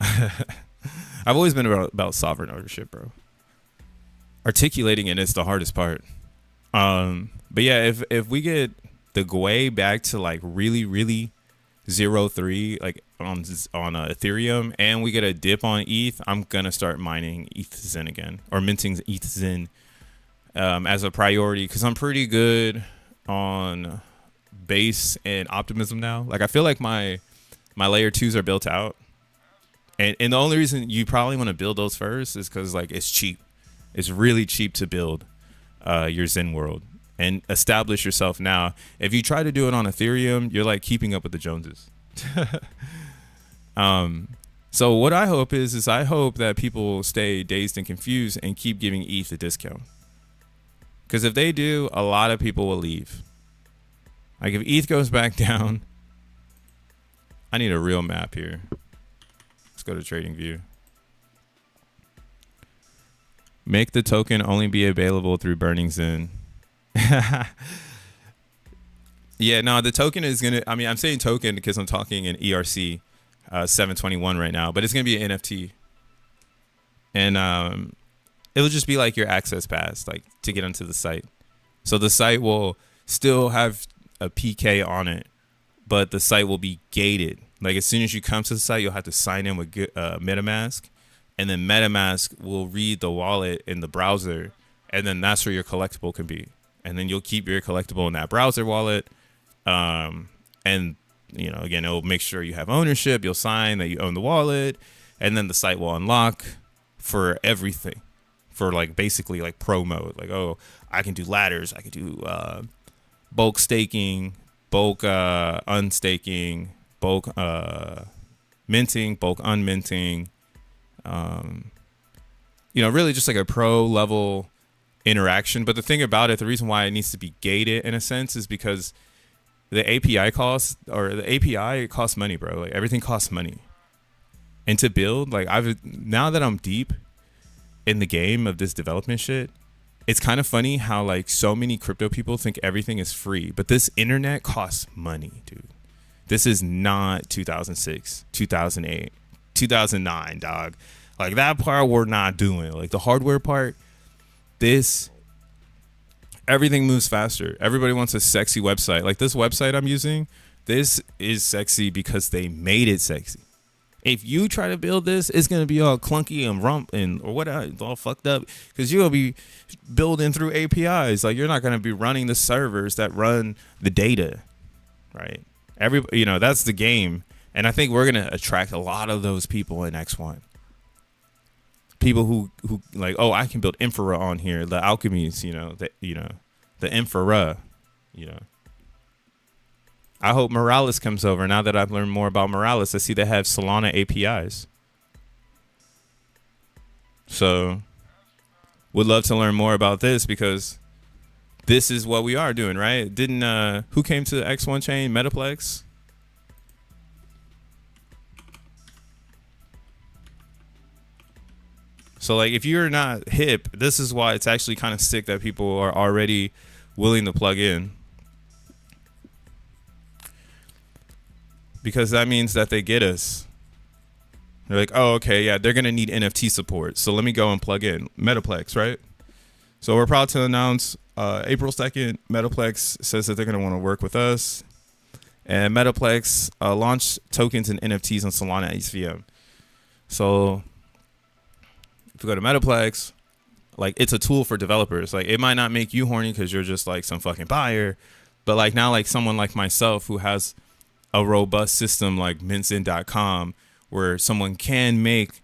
[SPEAKER 1] I've always been about sovereign ownership, bro. Articulating it is the hardest part. But yeah, if we get the Gwei back to like really, really 0.3 like on Ethereum, and we get a dip on ETH, I'm gonna start mining ETH Zen again, or minting ETH Zen as a priority, because I'm pretty good on base and optimism now. Like I feel like my layer 2s are built out, and the only reason you probably want to build those first is because like it's cheap. It's really cheap to build your Zen world and establish yourself now. If you try to do it on Ethereum, you're like keeping up with the Joneses. So what I hope is I hope that people stay dazed and confused and keep giving ETH a discount. Because if they do, a lot of people will leave. Like if ETH goes back down, I need a real map here. Let's go to TradingView. Make the token only be available through burning Zen. Yeah, no, the token is going to, I'm saying token because I'm talking in ERC 721 right now, but it's going to be an NFT. And it'll just be like your access pass, like to get onto the site. So the site will still have a PK on it, but the site will be gated. Like as soon as you come to the site, you'll have to sign in with MetaMask, and then MetaMask will read the wallet in the browser, and then that's where your collectible can be. And then you'll keep your collectible in that browser wallet. And again, it'll make sure you have ownership. You'll sign that you own the wallet, and then the site will unlock for everything, for like basically like pro mode. Like, oh, I can do ladders. I can do bulk staking, bulk unstaking, bulk minting, bulk unminting. Really just like a pro level interaction. But the thing about it, the reason why it needs to be gated in a sense is because the API costs, or the API costs money, bro. Like everything costs money. And to build, like now that I'm deep in the game of this development shit, it's kind of funny how like so many crypto people think everything is free, but this internet costs money, dude. This is not 2006, 2008, 2009, dog. Like that part we're not doing. Like the hardware part, everything moves faster. Everybody wants a sexy website. Like this website I'm using, this is sexy because they made it sexy. If you try to build this, it's going to be all clunky and or whatever, it's all fucked up because you'll be building through APIs. Like you're not going to be running the servers that run the data, right? That's the game. And I think we're going to attract a lot of those people in X1. People who like, oh, I can build infra on here. The alchemies, the infra, I hope Morales comes over. Now that I've learned more about Morales, I see they have Solana APIs. So would love to learn more about this because this is what we are doing, right? Who came to the X1 chain? Metaplex? So like if you're not hip, this is why it's actually kind of sick that people are already willing to plug in. Because that means that they get us. They're like, oh, okay, yeah, they're going to need NFT support. So let me go and plug in. Metaplex, right? So we're proud to announce April 2nd, Metaplex says that they're going to want to work with us. And Metaplex launched tokens and NFTs on Solana HVM. So if you go to Metaplex, like it's a tool for developers. Like it might not make you horny because you're just like some fucking buyer. But like now like someone like myself who has a robust system like xen.pub where someone can make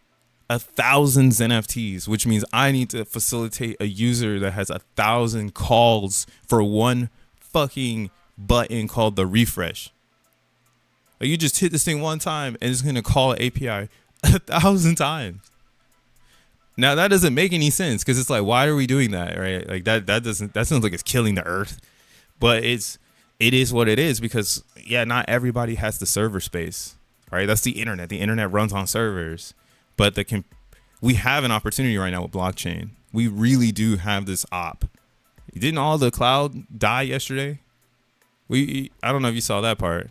[SPEAKER 1] 1,000 NFTs, which means I need to facilitate a user that has 1,000 calls for one fucking button called the refresh. Like you just hit this thing one time and it's going to call an API 1,000 times. Now that doesn't make any sense because it's like, why are we doing that? Right? Like that sounds like it's killing the earth, but it is what it is because not everybody has the server space. All right. That's the internet. The internet runs on servers, but we have an opportunity right now with blockchain. We really do have this op. Didn't all the cloud die yesterday? I don't know if you saw that part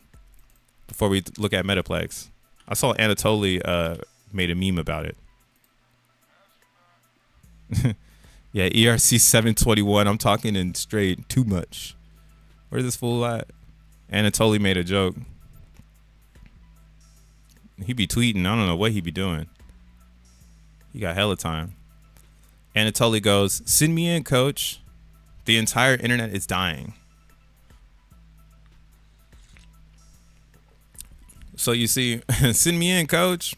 [SPEAKER 1] before we look at Metaplex. I saw Anatoly made a meme about it. Yeah. ERC 721. I'm talking in straight too much. Where's this fool at? Anatoly made a joke. He be tweeting. I don't know what he be doing. He got hella time. Anatoly goes, send me in, coach. The entire internet is dying. So you see, send me in, coach.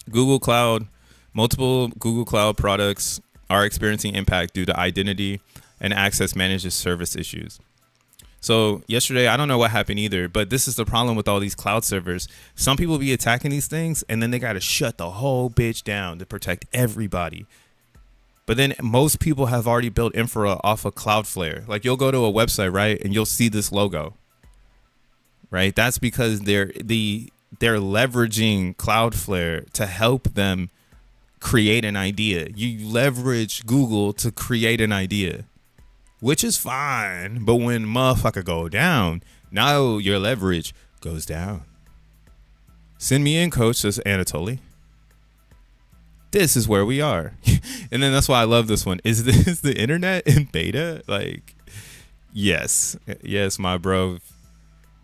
[SPEAKER 1] Google Cloud, multiple Google Cloud products are experiencing impact due to identity and access managed service issues. So yesterday, I don't know what happened either, but this is the problem with all these cloud servers. Some people be attacking these things and then they got to shut the whole bitch down to protect everybody. But then most people have already built infra off of Cloudflare. Like you'll go to a website, right? And you'll see this logo, right? That's because they're leveraging Cloudflare to help them create an idea. You leverage Google to create an idea, which is fine. But when motherfucker go down, now your leverage goes down. Send me in, coach, says Anatoly. This is where we are. And then that's why I love this one. Is this the internet in beta? Like, Yes, my bro.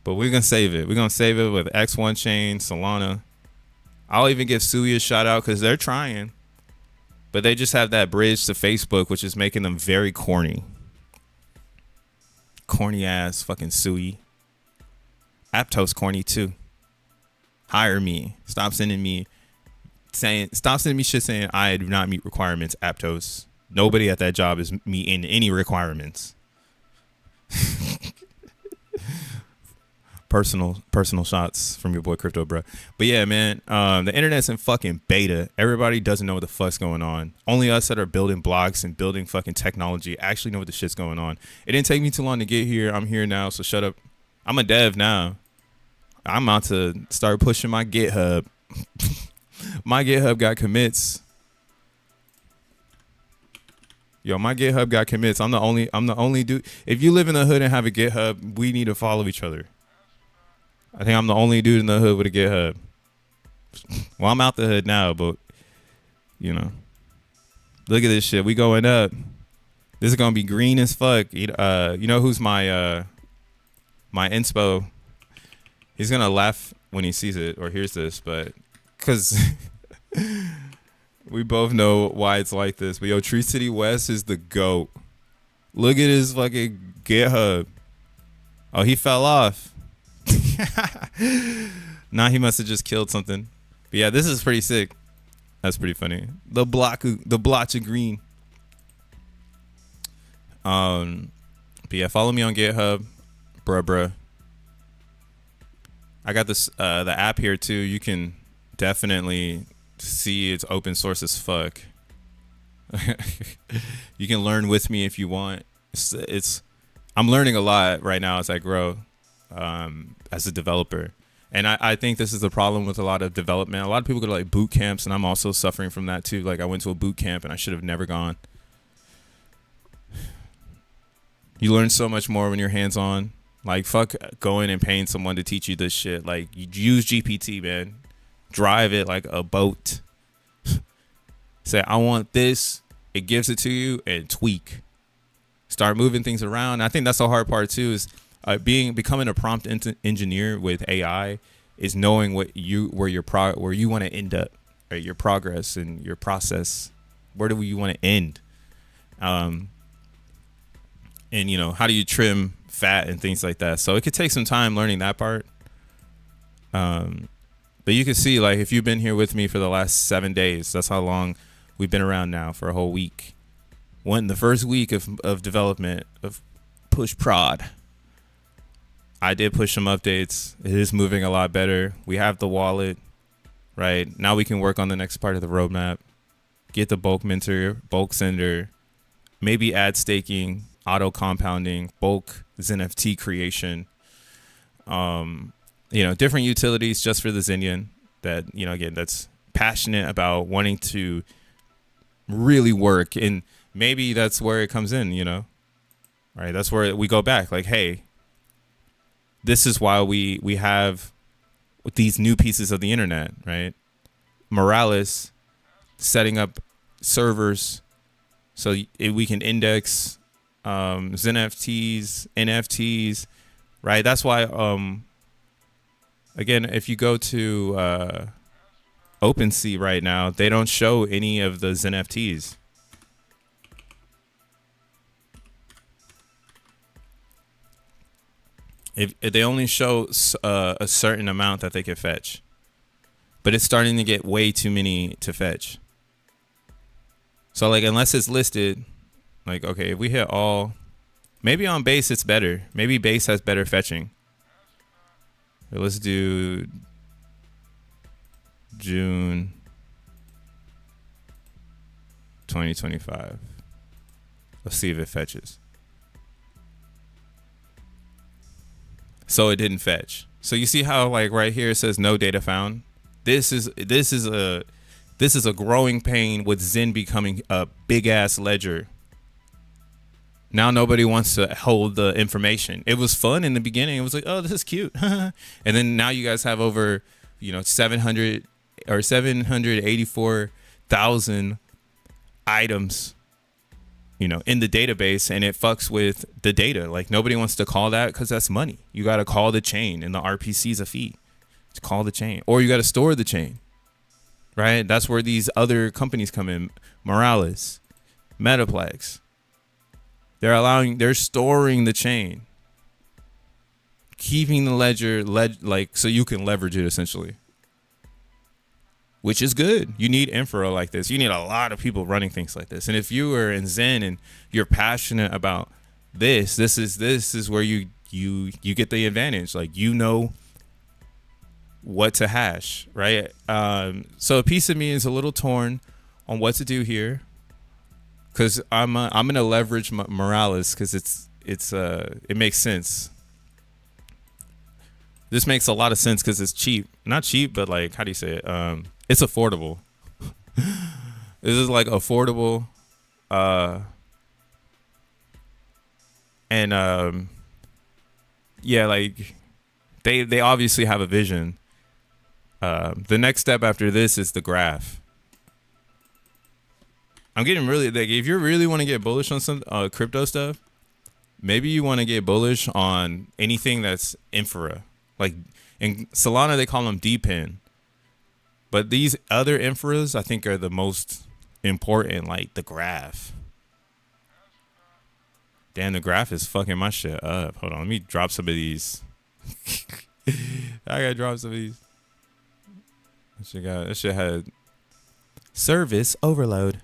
[SPEAKER 1] But we're gonna save it. We're gonna save it with X1 Chain, Solana. I'll even give Sui a shout out because they're trying. But they just have that bridge to Facebook, which is making them very corny. Corny ass fucking Sui. Aptos corny too. Hire me. Stop sending me shit saying I do not meet requirements, Aptos. Nobody at that job is meeting any requirements. Personal shots from your boy Crypto, bro. But yeah, man, the internet's in fucking beta. Everybody doesn't know what the fuck's going on. Only us that are building blocks and building fucking technology actually know what the shit's going on. It didn't take me too long to get here. I'm here now, so shut up. I'm a dev now. I'm about to start pushing my GitHub. My GitHub got commits. Yo, my GitHub got commits. I'm the only dude. If you live in the hood and have a GitHub, we need to follow each other. I think I'm the only dude in the hood with a GitHub. Well, I'm out the hood now, but you know, look at this shit. We going up. This is gonna be green as fuck. You know who's my inspo? He's gonna laugh when he sees it or hears this, but because we both know why it's like this. But yo, Tree City West is the GOAT. Look at his fucking GitHub. Oh, he fell off. Nah, he must have just killed something. But yeah, this is pretty sick. That's pretty funny. The blotch of green. But yeah, follow me on GitHub, bruh. I got this the app here too. You can definitely see it's open source as fuck. You can learn with me if you want. I'm learning a lot right now as I grow. As a developer, and I think this is the problem with a lot of development. A lot of people go to like boot camps, and I'm also suffering from that too. Like I went to a boot camp and I should have never gone. You learn so much more when you're hands on. Like fuck going and paying someone to teach you this shit. Like you use GPT, man. Drive it like a boat. Say I want this, it gives it to you, and tweak. Start moving things around. I think that's the hard part too, is becoming a prompt engineer with AI is knowing where you want to end up, right? Your progress and your process. Where do you want to end? And you know, how do you trim fat and things like that? So it could take some time learning that part. But you can see, like, if you've been here with me for the last 7 days, that's how long we've been around now, for a whole week. The first week of development of push prod. I did push some updates. It is moving a lot better. We have the wallet, right? Now we can work on the next part of the roadmap. Get the bulk minter, bulk sender, maybe add staking, auto compounding, bulk xenFT creation. Different utilities just for the Xenian that, again, that's passionate about wanting to really work. And maybe that's where it comes in, right? That's where we go back. Like, hey, this is why we have these new pieces of the internet, right? Morales setting up servers so we can index xenFTs, NFTs, right? That's why, again, if you go to OpenSea right now, they don't show any of the xenFTs. If they only show a certain amount that they can fetch, but it's starting to get way too many to fetch. So like, unless it's listed, like, okay, if we hit all, maybe on base it's better. Maybe base has better fetching. But let's do June 2025. Let's see if it fetches. So it didn't fetch. So you see how, like, right here it says no data found. This is a growing pain with Zen becoming a big ass ledger. Now nobody wants to hold the information. It was fun in the beginning. It was like, oh, this is cute. And then now you guys have over, 700 or 784,000 items, in the database, and it fucks with the data. Like nobody wants to call that because that's money. You got to call the chain, and the RPC is a fee to call the chain, or you got to store the chain, right? That's where these other companies come in. Morales, Metaplex. They're storing the chain, keeping the ledger like so you can leverage it essentially, which is good. You need infra like this. You need a lot of people running things like this. And if you are in Zen and you're passionate about this is where you get the advantage. Like, what to hash, right? So a piece of me is a little torn on what to do here, because I'm gonna leverage Morales because it makes sense. This makes a lot of sense because it's cheap. Not cheap, but like, how do you say it? It's affordable. This is like affordable. Yeah, like they obviously have a vision. The next step after this is the graph. I'm getting really, like, if you really want to get bullish on some crypto stuff, maybe you want to get bullish on anything that's infra. Like in Solana, they call them DPIN. But these other infras, I think, are the most important, like the graph. Damn, the graph is fucking my shit up. Hold on, let me drop some of these. I gotta drop some of these. This shit had service overload.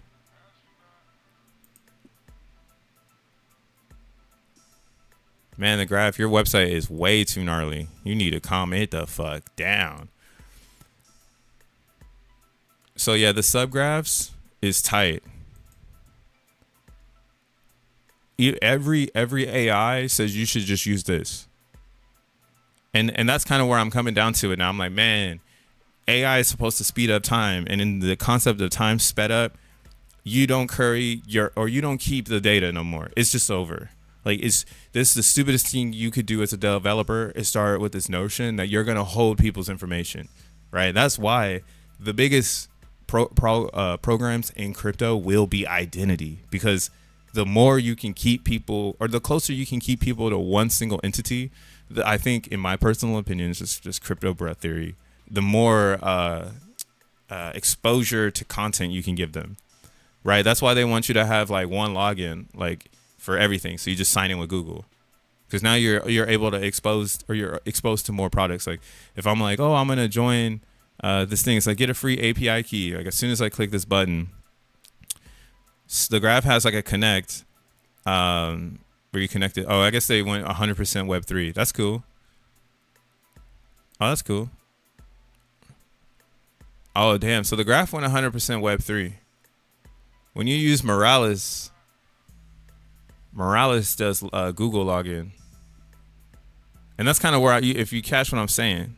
[SPEAKER 1] Man, the graph, your website is way too gnarly. You need to calm it the fuck down. So yeah, the subgraphs is tight. Every AI says you should just use this. And that's kind of where I'm coming down to it now. I'm like, man, AI is supposed to speed up time, and in the concept of time sped up, you don't you don't keep the data no more. It's just over. Like, this is the stupidest thing you could do as a developer, is start with this notion that you're gonna hold people's information, right? That's why the biggest programs in crypto will be identity, because the more you can keep people, or the closer you can keep people to one single entity, I think, in my personal opinion, it's just crypto breath theory, the more exposure to content you can give them, right? That's why they want you to have like one login, like, for everything. So you just sign in with Google, because now you're able to you're exposed to more products. Like, if I'm like, oh, I'm gonna join this thing, it's like, get a free API key. Like, as soon as I click this button, the graph has like a connect where you connect it. Oh, I guess they went 100% Web3. That's cool. Oh, that's cool. Oh, damn. So the graph went 100% Web3. When you use Morales does Google login. And that's kind of where if you catch what I'm saying,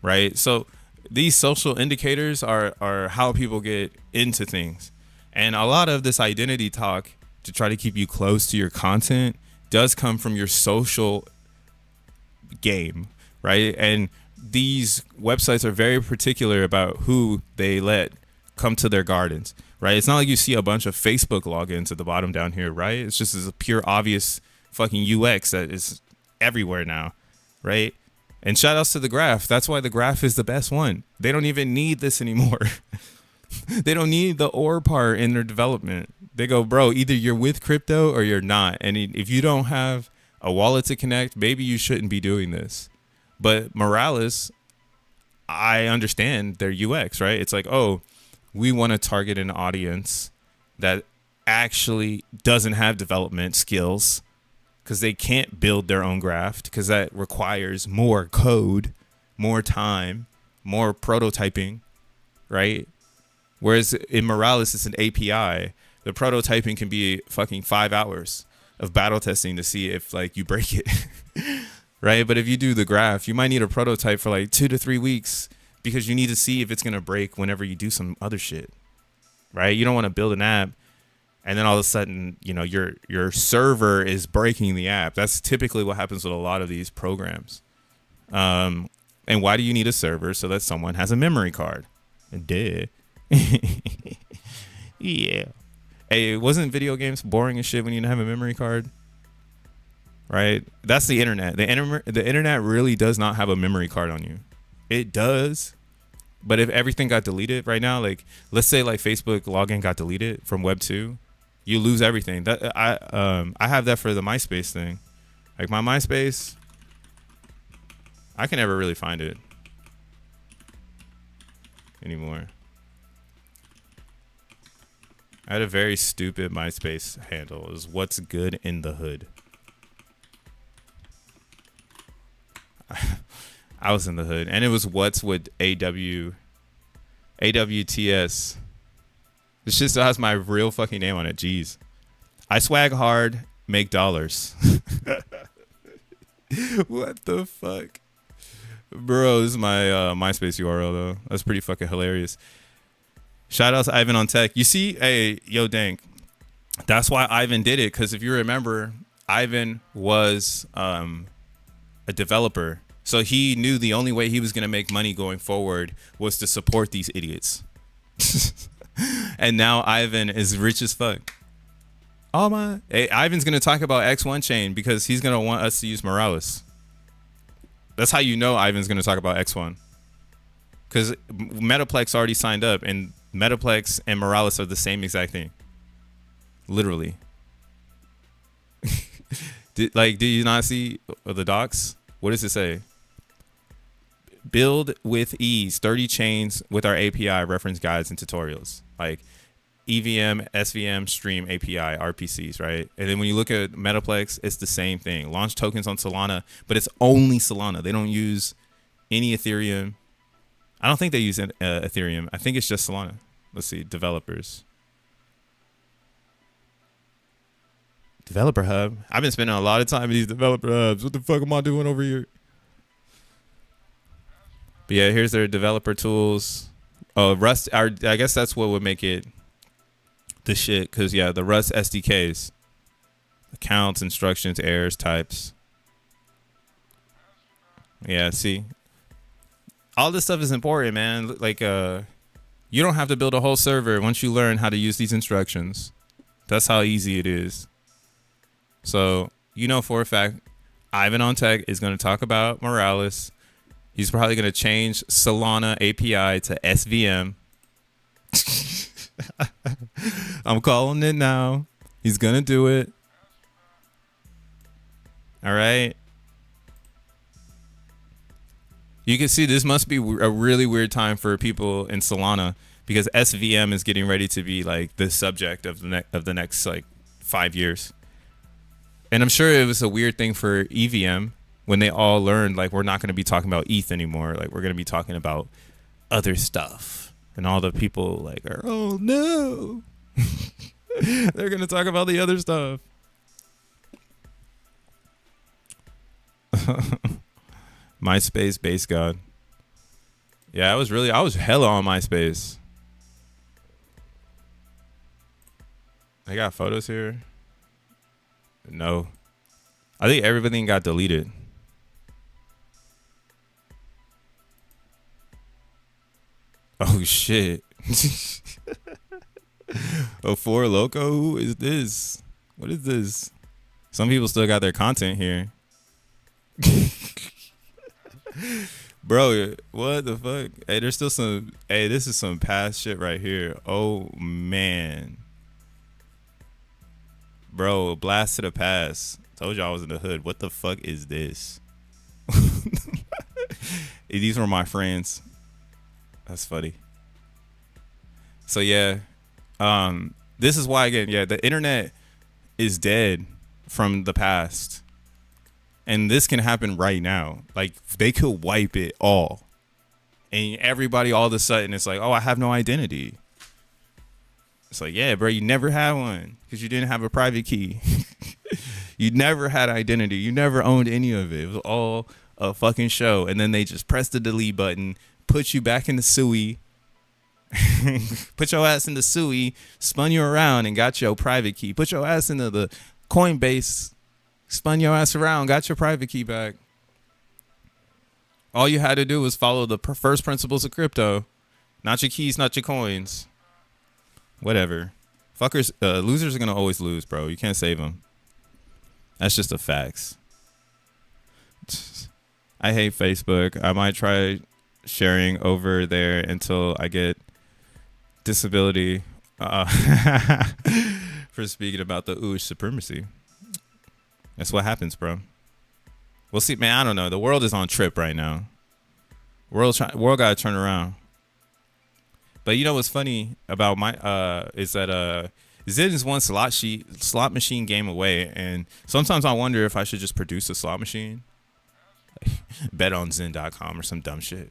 [SPEAKER 1] right? So these social indicators are how people get into things. And a lot of this identity talk to try to keep you close to your content does come from your social game, right? And these websites are very particular about who they let come to their gardens, right? It's not like you see a bunch of Facebook logins at the bottom down here, right? It's just a pure obvious fucking UX that is everywhere now, right? And shout outs to the graph. That's why the graph is the best one. They don't even need this anymore. They don't need the or part in their development. They go, bro, either you're with crypto or you're not. And if you don't have a wallet to connect, maybe you shouldn't be doing this. But Morales, I understand their UX, right? It's like, oh, we want to target an audience that actually doesn't have development skills because they can't build their own graph, because that requires more code, more time, more prototyping, right? Whereas in Morales, it's an API. The prototyping can be fucking 5 hours of battle testing to see if like you break it, right? But if you do the graph, you might need a prototype for like 2 to 3 weeks, because you need to see if it's going to break whenever you do some other shit, right? You don't want to build an app and then all of a sudden, your server is breaking the app. That's typically what happens with a lot of these programs. And why do you need a server? So that someone has a memory card. Duh. Yeah. Hey, wasn't video games boring as shit when you didn't have a memory card? Right? That's the internet. The internet really does not have a memory card on you. It does. But if everything got deleted right now, like let's say like Facebook login got deleted from Web 2, you lose everything. That I have that for the MySpace thing. Like my MySpace, I can never really find it anymore. I had a very stupid MySpace handle. It was what's good in the hood. I was in the hood, and it was what's with AWTS. This shit still has my real fucking name on it. Jeez. I swag hard, make dollars. What the fuck? Bro, this is my MySpace URL, though. That's pretty fucking hilarious. Shout out to Ivan on Tech. You see, hey, yo, Dank. That's why Ivan did it, because if you remember, Ivan was a developer. So he knew the only way he was going to make money going forward was to support these idiots. And now Ivan is rich as fuck. Hey, Ivan's going to talk about X1 chain because he's going to want us to use Morales. That's how you know Ivan's going to talk about X1. Because Metaplex already signed up, and Metaplex and Morales are the same exact thing. Literally. Did you not see the docs? What does it say? Build with ease 30 chains with our API reference guides and tutorials. Like EVM, SVM, Stream, API, RPCs, right? And then when you look at Metaplex, it's the same thing. Launch tokens on Solana, but it's only Solana. They don't use any Ethereum. I don't think they use Ethereum. I think it's just Solana. Let's see. Developers. Developer hub. I've been spending a lot of time in these developer hubs. What the fuck am I doing over here? But yeah, here's their developer tools. Oh, Rust. I guess that's what would make it the shit. Because yeah, the Rust SDKs. Accounts, instructions, errors, types. Yeah, see. All this stuff is important, man. Like, you don't have to build a whole server once you learn how to use these instructions. That's how easy it is. So, you know for a fact, Ivan on Tech is going to talk about Morales. He's probably going to change Solana API to SVM. I'm calling it now. He's going to do it. All right. You can see this must be a really weird time for people in Solana because SVM is getting ready to be like the subject of the next like 5 years. And I'm sure it was a weird thing for EVM when they all learned like we're not going to be talking about ETH anymore. Like we're going to be talking about other stuff. And all the people like are, oh no. They're going to talk about the other stuff. MySpace base god. Yeah, I was hella on MySpace. I got photos here. No. I think everything got deleted. Oh shit. A Four Loco? Who is this? What is this? Some people still got their content here. Bro, what the fuck? Hey, there's still some. Hey, this is some past shit right here. Oh man, bro, blast to the past. Told you I was in the hood. What the fuck is this? These were my friends. That's funny. So yeah, this is why again. Yeah, the internet is dead from the past. And this can happen right now. Like they could wipe it all. And everybody all of a sudden it's like, oh, I have no identity. It's like, yeah, bro, you never had one because you didn't have a private key. You never had identity. You never owned any of it. It was all a fucking show. And then they just press the delete button, put you back in the SUI, put your ass in the SUI, spun you around and got your private key. Put your ass into the Coinbase, spun your ass around, got your private key back. All you had to do was follow the first principles of crypto. Not your keys, not your coins. Whatever. Fuckers, losers are gonna always lose, bro. You can't save them. That's just a facts. I hate Facebook. I might try sharing over there until I get disability for speaking about the oosh supremacy. That's what happens, bro. We'll see, man. I don't know. The world is on trip right now. World gotta turn around. But you know what's funny about my is that Zen is one slot machine game away, and sometimes I wonder if I should just produce a slot machine. Bet on xen.com or some dumb shit.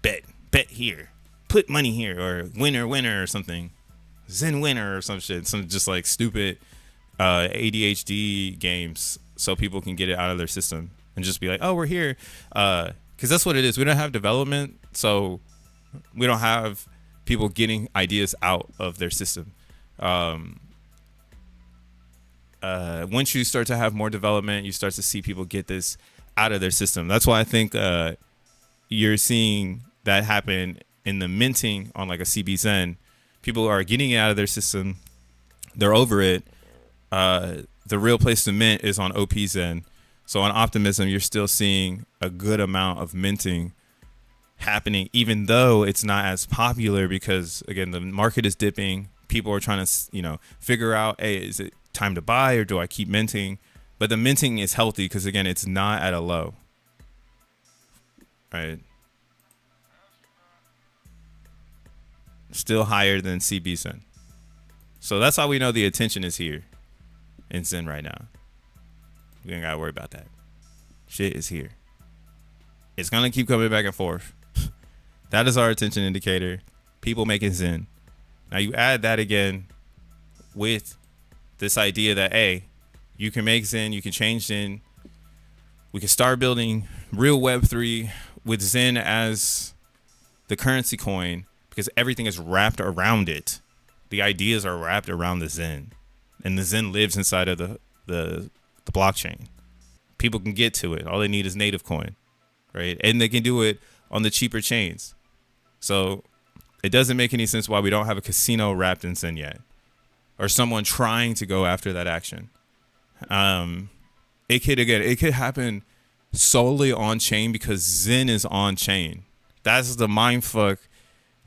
[SPEAKER 1] Bet here. Put money here, or winner or something. Zen winner or some shit. Some just like stupid ADHD games so people can get it out of their system and just be like, oh, we're here. Because that's what it is. We don't have development, so we don't have people getting ideas out of their system. Once you start to have more development, you start to see people get this out of their system. That's why I think you're seeing that happen in the minting on like a CB Zen. People are getting it out of their system. They're over it. The real place to mint is on OP Zen. So on Optimism, you're still seeing a good amount of minting happening, even though it's not as popular because, again, the market is dipping. People are trying to, figure out, hey, is it time to buy or do I keep minting? But the minting is healthy because, again, it's not at a low. Right? Still higher than CB Zen. So that's how we know the attention is here in Zen right now. We ain't got to worry about that. Shit is here. It's going to keep coming back and forth. That is our attention indicator. People making Zen. Now you add that again with this idea that, hey, you can make Zen, you can change Zen. We can start building real Web3 with Zen as the currency coin because everything is wrapped around it. The ideas are wrapped around the Zen. And the Zen lives inside of the blockchain. People can get to it. All they need is native coin, right? And they can do it on the cheaper chains. So it doesn't make any sense why we don't have a casino wrapped in Zen yet, or someone trying to go after that action. It could happen solely on chain because Zen is on chain. That's the mind fuck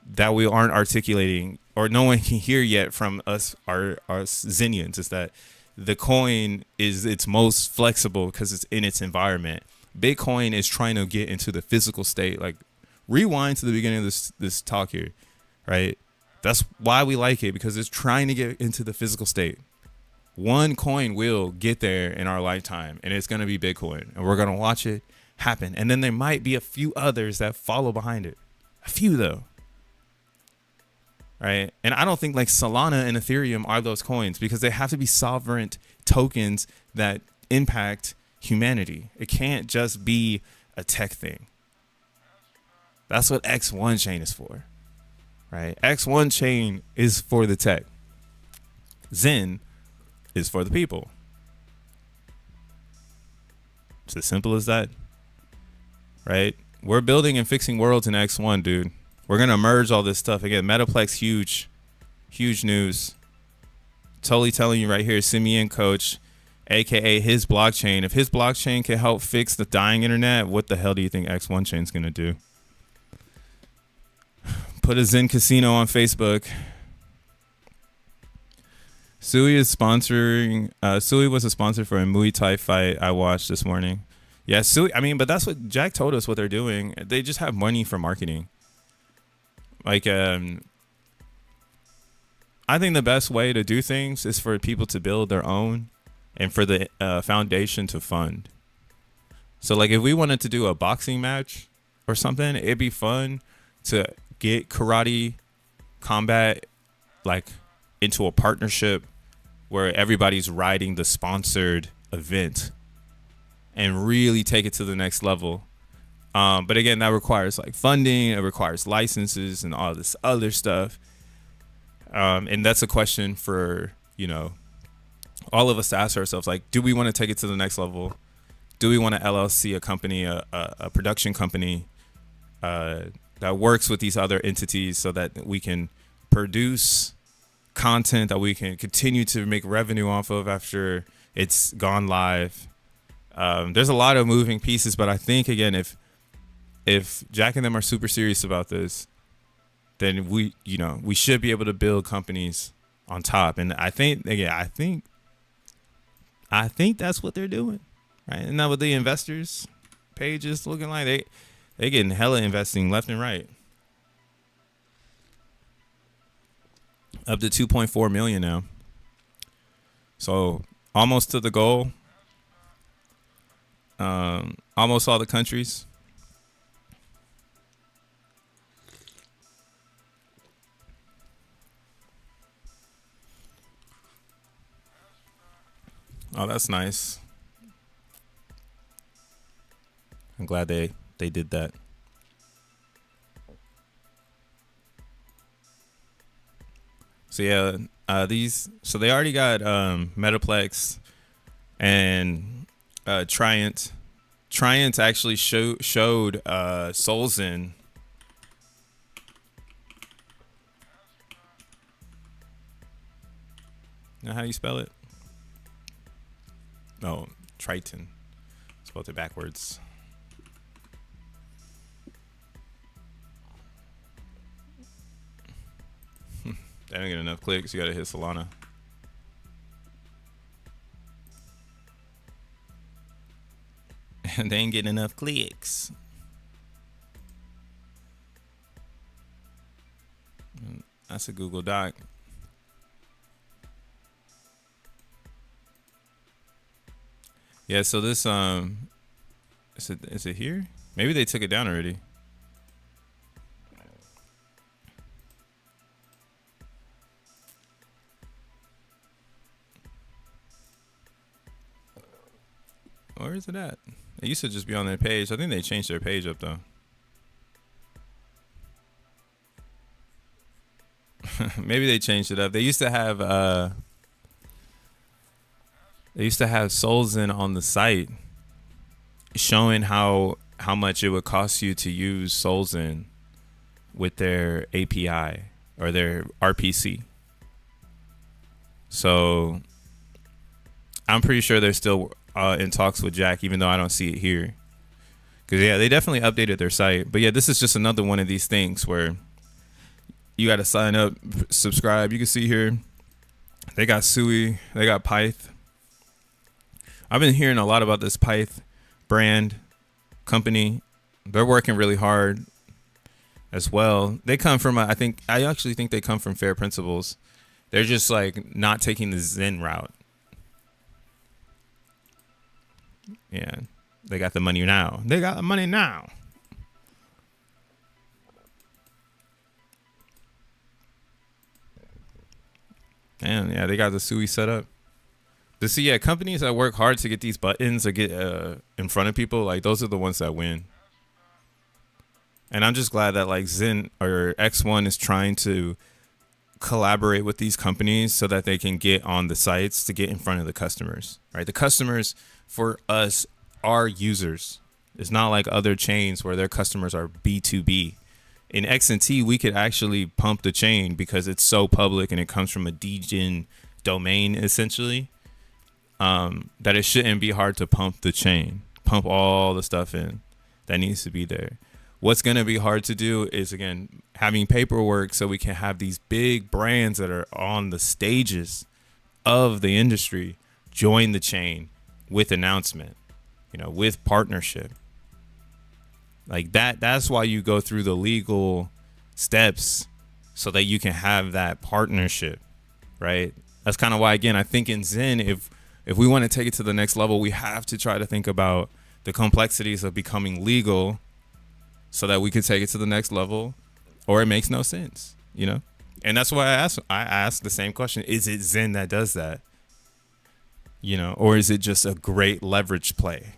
[SPEAKER 1] that we aren't articulating, or no one can hear yet from us, our Zenians, is that the coin is its most flexible because it's in its environment. Bitcoin is trying to get into the physical state. Like, rewind to the beginning of this talk here, right? That's why we like it, because it's trying to get into the physical state. One coin will get there in our lifetime, and it's going to be Bitcoin, and we're going to watch it happen. And then there might be a few others that follow behind it. A few, though. Right? And I don't think like Solana and Ethereum are those coins, because they have to be sovereign tokens that impact humanity. It can't just be a tech thing. That's what X1 chain is for, right? X1 chain is for the tech. Zen is for the people. It's as simple as that, right? We're building and fixing worlds in X1, dude. We're going to merge all this stuff. Again, Metaplex, huge news. Totally telling you right here, Simeon Coach, a.k.a. his blockchain. If his blockchain can help fix the dying internet, what the hell do you think X1 chain's going to do? Put a Zen casino on Facebook. Sui is sponsoring. Sui was a sponsor for a Muay Thai fight I watched this morning. Yeah, Sui. I mean, but that's what Jack told us what they're doing. They just have money for marketing. Like, I think the best way to do things is for people to build their own, and for the foundation to fund. So, like, if we wanted to do a boxing match or something, it'd be fun to get karate combat like into a partnership where everybody's riding the sponsored event and really take it to the next level. But again, that requires like funding, it requires licenses and all this other stuff. And that's a question for, all of us to ask ourselves, like, do we want to take it to the next level? Do we want to LLC a company, a production company, that works with these other entities so that we can produce content that we can continue to make revenue off of after it's gone live. There's a lot of moving pieces, but I think again, if Jack and them are super serious about this, then we should be able to build companies on top. And I think that's what they're doing, right? And now with the investors pages looking like they getting hella investing left and right. Up to 2.4 million now. So almost to the goal. Almost all the countries. Oh, that's nice. I'm glad they did that. So yeah, so they already got Metaplex and Triant. Triant actually showed Solzen. Now how do you spell it? Oh, Triton. Spelled it backwards. They don't get enough clicks. You gotta hit Solana. And they ain't getting enough clicks. That's a Google Doc. Yeah, so this is it here? Maybe they took it down already. Where is it at? It used to just be on their page. I think they changed their page up though. Maybe they changed it up. They used to have Solzen on the site showing how much it would cost you to use Solzen with their API or their RPC. So I'm pretty sure they're still in talks with Jack, even though I don't see it here. Because yeah, they definitely updated their site. But yeah, this is just another one of these things where you got to sign up, subscribe. You can see here they got Sui, they got Pyth. I've been hearing a lot about this Pyth brand company. They're working really hard as well. They come from I actually think they come from fair principles. They're just like not taking the Zen route. Yeah, they got the money now. They got the money now. And yeah, they got the Sui set up. To see, yeah, companies that work hard to get these buttons or get in front of people, like those are the ones that win. And I'm just glad that like Zen or X1 is trying to collaborate with these companies so that they can get on the sites to get in front of the customers, right? The customers for us are users. It's not like other chains where their customers are B2B. In XNT, we could actually pump the chain because it's so public and it comes from a DGen domain essentially, that it shouldn't be hard to pump the chain, pump all the stuff in that needs to be there. What's going to be hard to do is, again, having paperwork so we can have these big brands that are on the stages of the industry join the chain with announcement, with partnership. Like that's why you go through the legal steps so that you can have that partnership, right? That's kind of why, again, I think in Zen, if we want to take it to the next level, we have to try to think about the complexities of becoming legal so that we could take it to the next level, or it makes no sense, And that's why I asked the same question. Is it Zen that does that? Or is it just a great leverage play?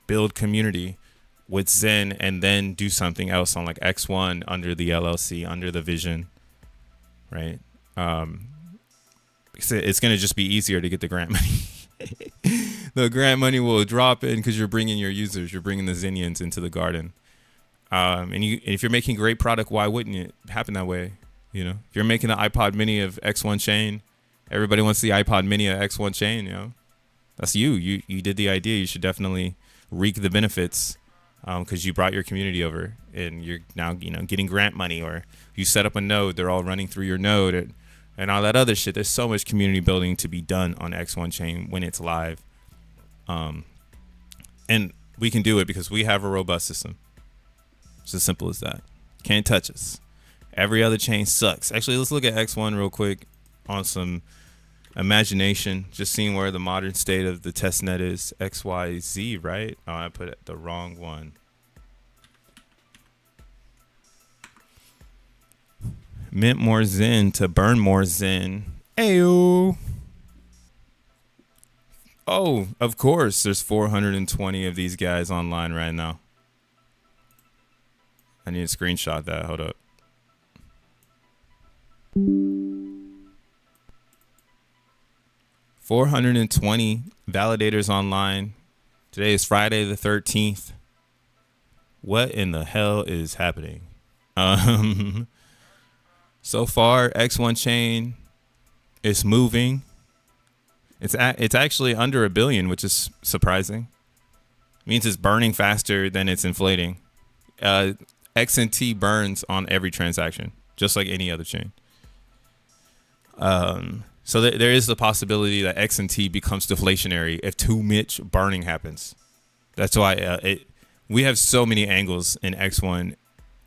[SPEAKER 1] Build community with Zen and then do something else on like X1 under the LLC, under the vision, right? It's going to just be easier to get the grant money. The grant money will drop in because you're bringing your users, you're bringing the Zenians into the garden. And if you're making great product, why wouldn't it happen that way? You know, if you're making the iPod Mini of X1 chain, everybody wants the iPod Mini of X1 chain. You know, that's you. You did the idea. You should definitely reap the benefits because you brought your community over and you're now getting grant money, or you set up a node. They're all running through your node and all that other shit. There's so much community building to be done on X1 chain when it's live, and we can do it because we have a robust system. It's as simple as that. Can't touch us. Every other chain sucks. Actually, let's look at X1 real quick on some imagination. Just seeing where the modern state of the testnet is. XYZ, right? Oh, I put the wrong one. Mint more Zen to burn more Zen. Ayo. Oh, of course. There's 420 of these guys online right now. I need to screenshot that. Hold up. $420 validators online. Today is Friday the 13th. What in the hell is happening? So far, X1 chain is moving. It's actually under 1 billion, which is surprising. It means it's burning faster than it's inflating. XNT burns on every transaction, just like any other chain. So there is the possibility that XNT becomes deflationary if too much burning happens. That's why we have so many angles in X1.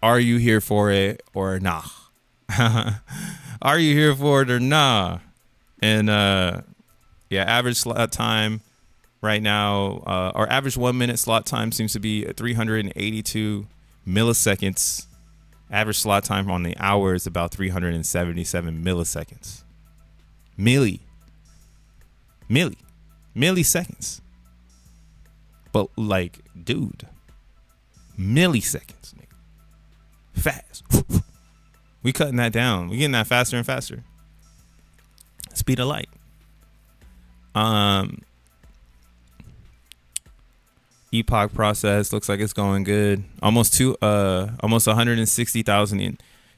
[SPEAKER 1] Are you here for it or nah? Are you here for it or nah? And average slot time right now, our average 1 minute slot time seems to be 382 milliseconds. Average slot time on the hour is about 377 milliseconds. Milliseconds. But like, dude, milliseconds, nigga. Fast. We cutting that down. We getting that faster and faster. Speed of light. Epoch process looks like it's going good. Almost 160,000 in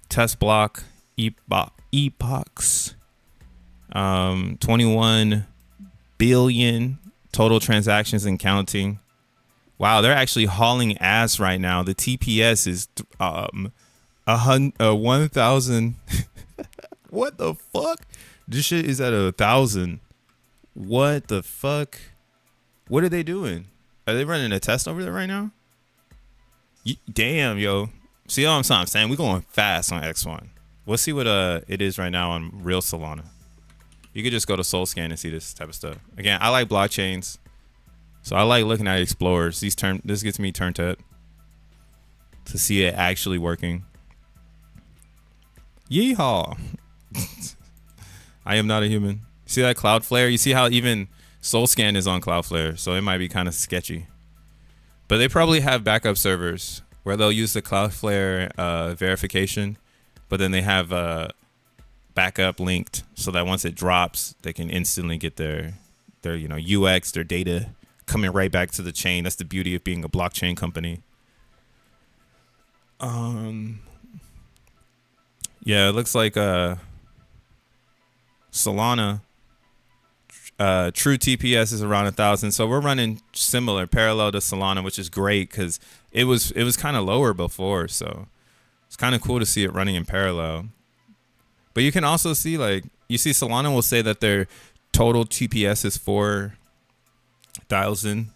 [SPEAKER 1] test block epochs. 21 billion total transactions and counting. Wow, they're actually hauling ass right now. The TPS is 1,000. What the fuck? This shit is at 1,000. What the fuck? What are they doing? Are they running a test over there right now? Damn, yo. See what I'm saying? We're going fast on X1. We'll see what it is right now on real Solana. You could just go to SoulScan and see this type of stuff. Again, I like blockchains, so I like looking at explorers. This gets me turned up to see it actually working. Yeehaw! I am not a human. See that Cloudflare? You see how even SoulScan is on Cloudflare, so it might be kind of sketchy. But they probably have backup servers where they'll use the Cloudflare verification, but then they have backup linked so that once it drops, they can instantly get their UX, their data coming right back to the chain. That's the beauty of being a blockchain company. Yeah, it looks like Solana true TPS is around 1,000, so we're running similar, parallel to Solana, which is great because it was kind of lower before, so it's kind of cool to see it running in parallel. But you can also see, like, you see Solana will say that their total TPS is 4,000,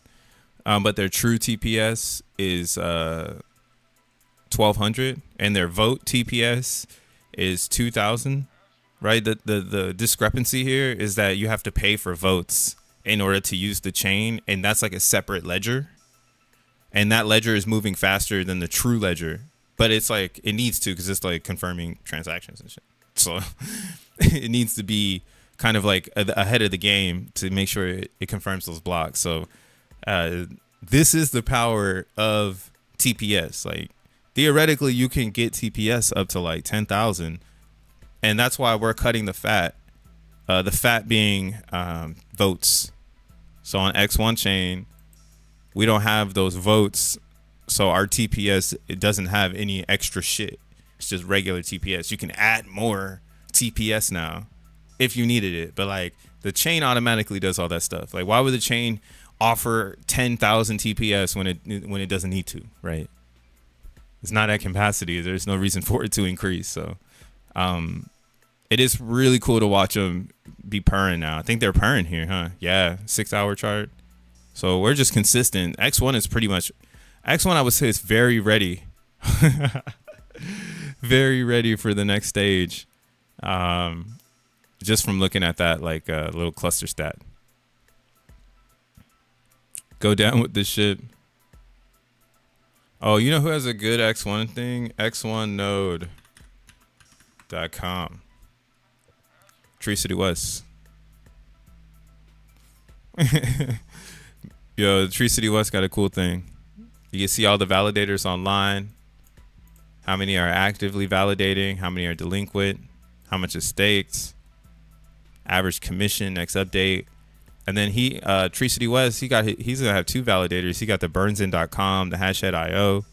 [SPEAKER 1] but their true TPS is 1,200, and their vote TPS is 2,000. Right? The discrepancy here is that you have to pay for votes in order to use the chain, and that's like a separate ledger. And that ledger is moving faster than the true ledger. But it's like, it needs to, because it's like confirming transactions and shit. So it needs to be kind of like ahead of the game to make sure it confirms those blocks. So this is the power of TPS. Like, theoretically, you can get TPS up to like 10,000. And that's why we're cutting the fat. The fat being votes. So on X1 chain, we don't have those votes. So our TPS, it doesn't have any extra shit. It's just regular TPS. You can add more TPS now if you needed it, but like the chain automatically does all that stuff. Like, why would the chain offer 10,000 TPS when it doesn't need to, right? It's not at capacity. There's no reason for it to increase. So it is really cool to watch them be purring now. I think they're purring here, huh? Yeah, 6-hour chart. So we're just consistent. X1 is pretty much, X1 I would say is very ready. Very ready for the next stage. Just from looking at that like little cluster stat. Go down with this shit. Oh, you know who has a good X1 thing? X1node.com. Tree City West. Yo, Tree City West got a cool thing. You can see all the validators online. How many are actively validating? How many are delinquent? How much is staked? Average commission, next update. And then Tree City West, he's gonna have 2 validators. He got the burnsin.com, the hashed.io.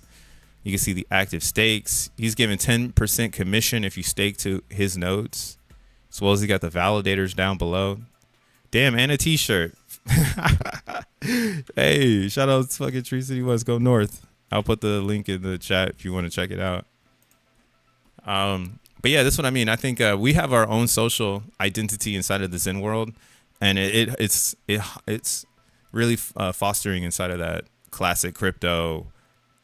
[SPEAKER 1] You can see the active stakes. He's giving 10% commission if you stake to his nodes, as well as he got the validators down below. Damn, and a t-shirt. Hey, shout out to fucking Tree City West. Go north. I'll put the link in the chat if you want to check it out. But yeah, that's what I mean. I think we have our own social identity inside of the Zen world. And it's really fostering inside of that classic crypto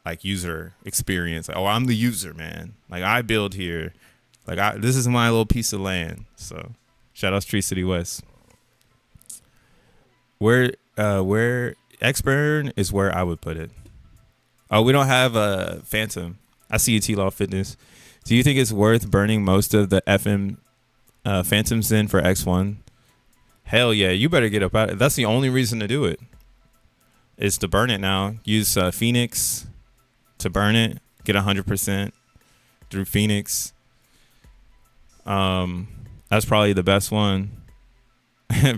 [SPEAKER 1] like user experience. Like, oh, I'm the user, man. Like, I build here. Like, this is my little piece of land. So shout out to Tree City West. Where Xburn is where I would put it. Oh, we don't have a Phantom. I see you, T-Law Fitness. Do you think it's worth burning most of the FM Phantoms in for X1? Hell yeah, you better get up out. That's the only reason to do it, is to burn it now. Use Phoenix to burn it. Get 100% through Phoenix. That's probably the best one.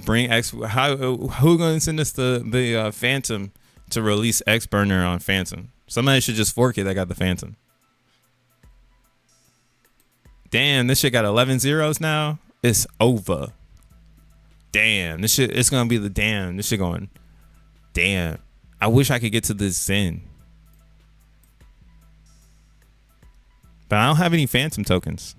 [SPEAKER 1] Bring X. Who gonna send us the Phantom to release X burner on Phantom? Somebody should just fork it. That got the Phantom. Damn, this shit got 11 zeros now. It's over. Damn, this shit, it's gonna be the damn. This shit going, damn. I wish I could get to this Zen. But I don't have any Phantom tokens.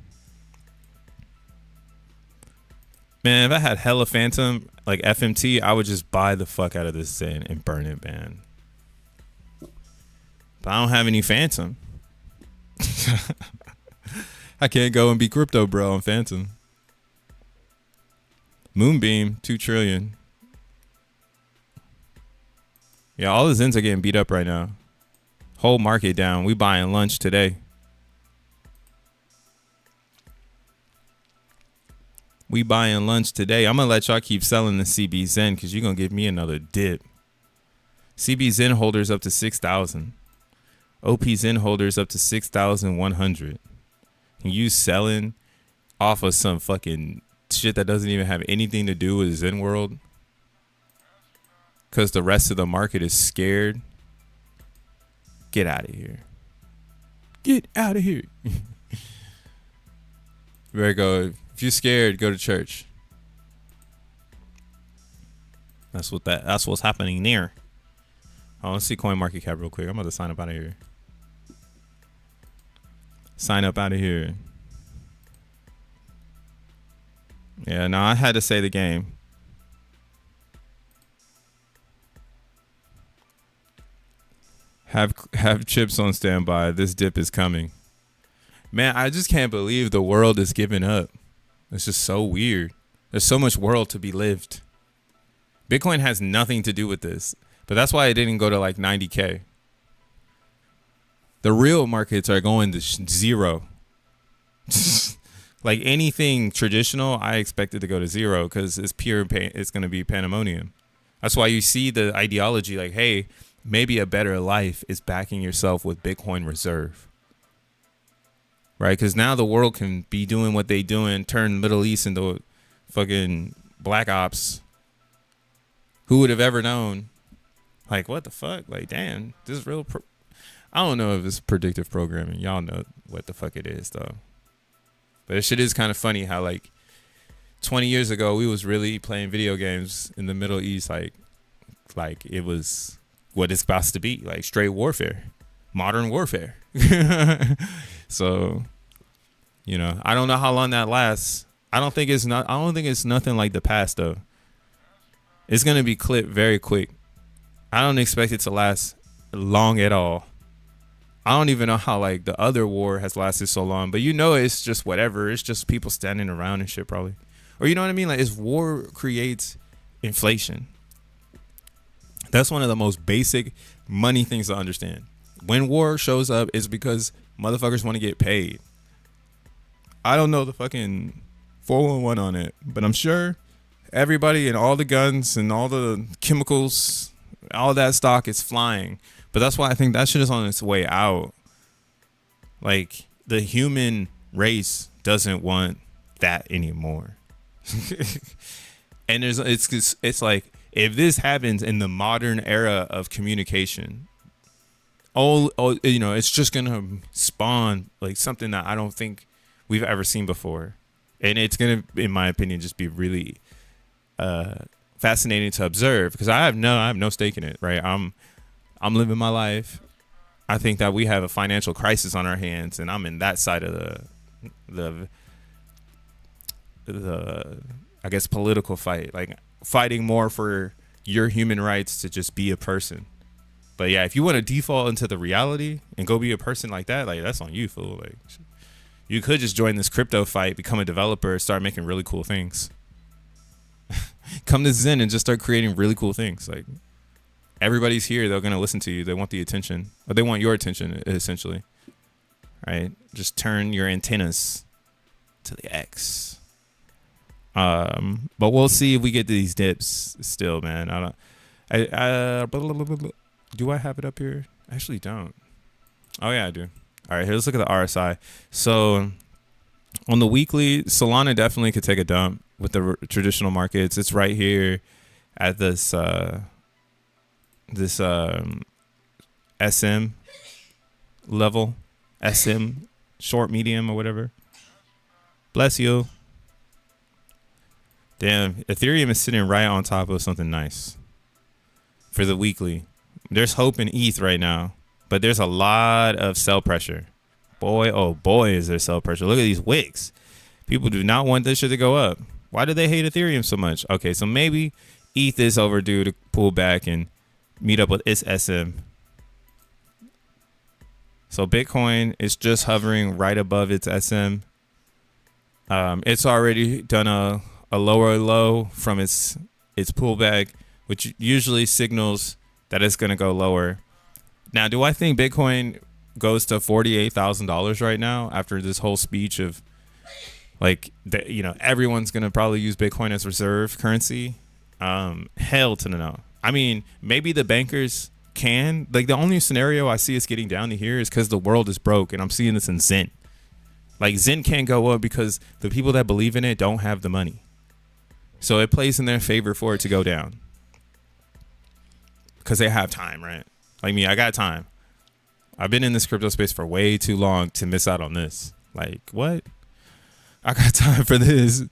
[SPEAKER 1] Man, if I had hella Phantom, like FMT, I would just buy the fuck out of this Zen and burn it, man. But I don't have any Phantom. I can't go and be crypto bro on Phantom. Moonbeam, 2 trillion. Yeah, all the Zens are getting beat up right now. Whole market down. We buying lunch today. We buying lunch today. I'm going to let y'all keep selling the CB Zen because you're going to give me another dip. CB Zen holders up to 6,000. OP Zen holders up to 6,100. And you selling off of some fucking shit that doesn't even have anything to do with Zen world because the rest of the market is scared. Get out of here. Get out of here. Better go. If you're scared, go to church. That's what's happening there. Oh, let's see CoinMarketCap real quick. I'm about to sign up out of here. Sign up out of here. Yeah, no, I had to say the game. Have chips on standby. This dip is coming. Man, I just can't believe the world is giving up. It's just so weird. There's so much world to be lived. Bitcoin has nothing to do with this, but that's why it didn't go to like 90K. The real markets are going to zero. Like anything traditional, I expect it to go to zero because it's pure. It's going to be pandemonium. That's why you see the ideology like, hey, maybe a better life is backing yourself with Bitcoin Reserve. Right? Because now the world can be doing what they doing, turn Middle East into fucking black ops. Who would have ever known? Like, what the fuck? Like, damn, this is real. I don't know if it's predictive programming. Y'all know what the fuck it is though. But it shit is kind of funny how like 20 years ago we was really playing video games in the Middle East like it was what it's supposed to be, like straight warfare, modern warfare. So, you know, I don't know how long that lasts. I don't think it's nothing like the past though. It's gonna be clipped very quick. I don't expect it to last long at all. I don't even know how like the other war has lasted so long, but you know it's just whatever. It's just people standing around and shit probably. Or you know what I mean? Like it's war creates inflation. That's one of the most basic money things to understand. When war shows up, it's because motherfuckers want to get paid. I don't know the fucking 411 on it, but I'm sure everybody and all the guns and all the chemicals, all that stock is flying. But that's why I think that shit is on its way out. Like the human race doesn't want that anymore. And it's like if this happens in the modern era of communication, you know, it's just gonna spawn like something that I don't think we've ever seen before, and it's gonna, in my opinion, just be really fascinating to observe because I have no stake in it. Right, I'm living my life. I think that we have a financial crisis on our hands, and I'm in that side of the I guess political fight, like fighting more for your human rights to just be a person. But yeah, if you want to default into the reality and go be a person like that, like that's on you, fool. Like you could just join this crypto fight, become a developer, start making really cool things. Come to Xen and just start creating really cool things. Like everybody's here, they're gonna listen to you. They want the attention, or they want your attention, essentially. Right? Just turn your antennas to the X. But we'll see if we get these dips still, man. Do I have it up here? I actually don't. Oh yeah, I do. All right, here, let's look at the RSI. So on the weekly, Solana definitely could take a dump with the traditional markets. It's right here at this SM level, SM short, medium, or whatever. Bless you. Damn, Ethereum is sitting right on top of something nice for the weekly. There's hope in ETH right now, but there's a lot of sell pressure. Boy, oh boy, is there sell pressure. Look at these wicks. People do not want this shit to go up. Why do they hate Ethereum so much? Okay, so maybe ETH is overdue to pull back and meet up with its SM. So Bitcoin is just hovering right above its SM. It's already done a lower low from its pullback, which usually signals that it's going to go lower. Now, do I think Bitcoin goes to $48,000 right now after this whole speech of like, you know, everyone's going to probably use Bitcoin as reserve currency? Hell to no. I mean, maybe the bankers can. Like, the only scenario I see us getting down to here is because the world is broke, and I'm seeing this in Xen. Like, Xen can't go up because the people that believe in it don't have the money. So it plays in their favor for it to go down. Because they have time, right? Like me, I got time. I've been in this crypto space for way too long to miss out on this. Like, what? I got time for this.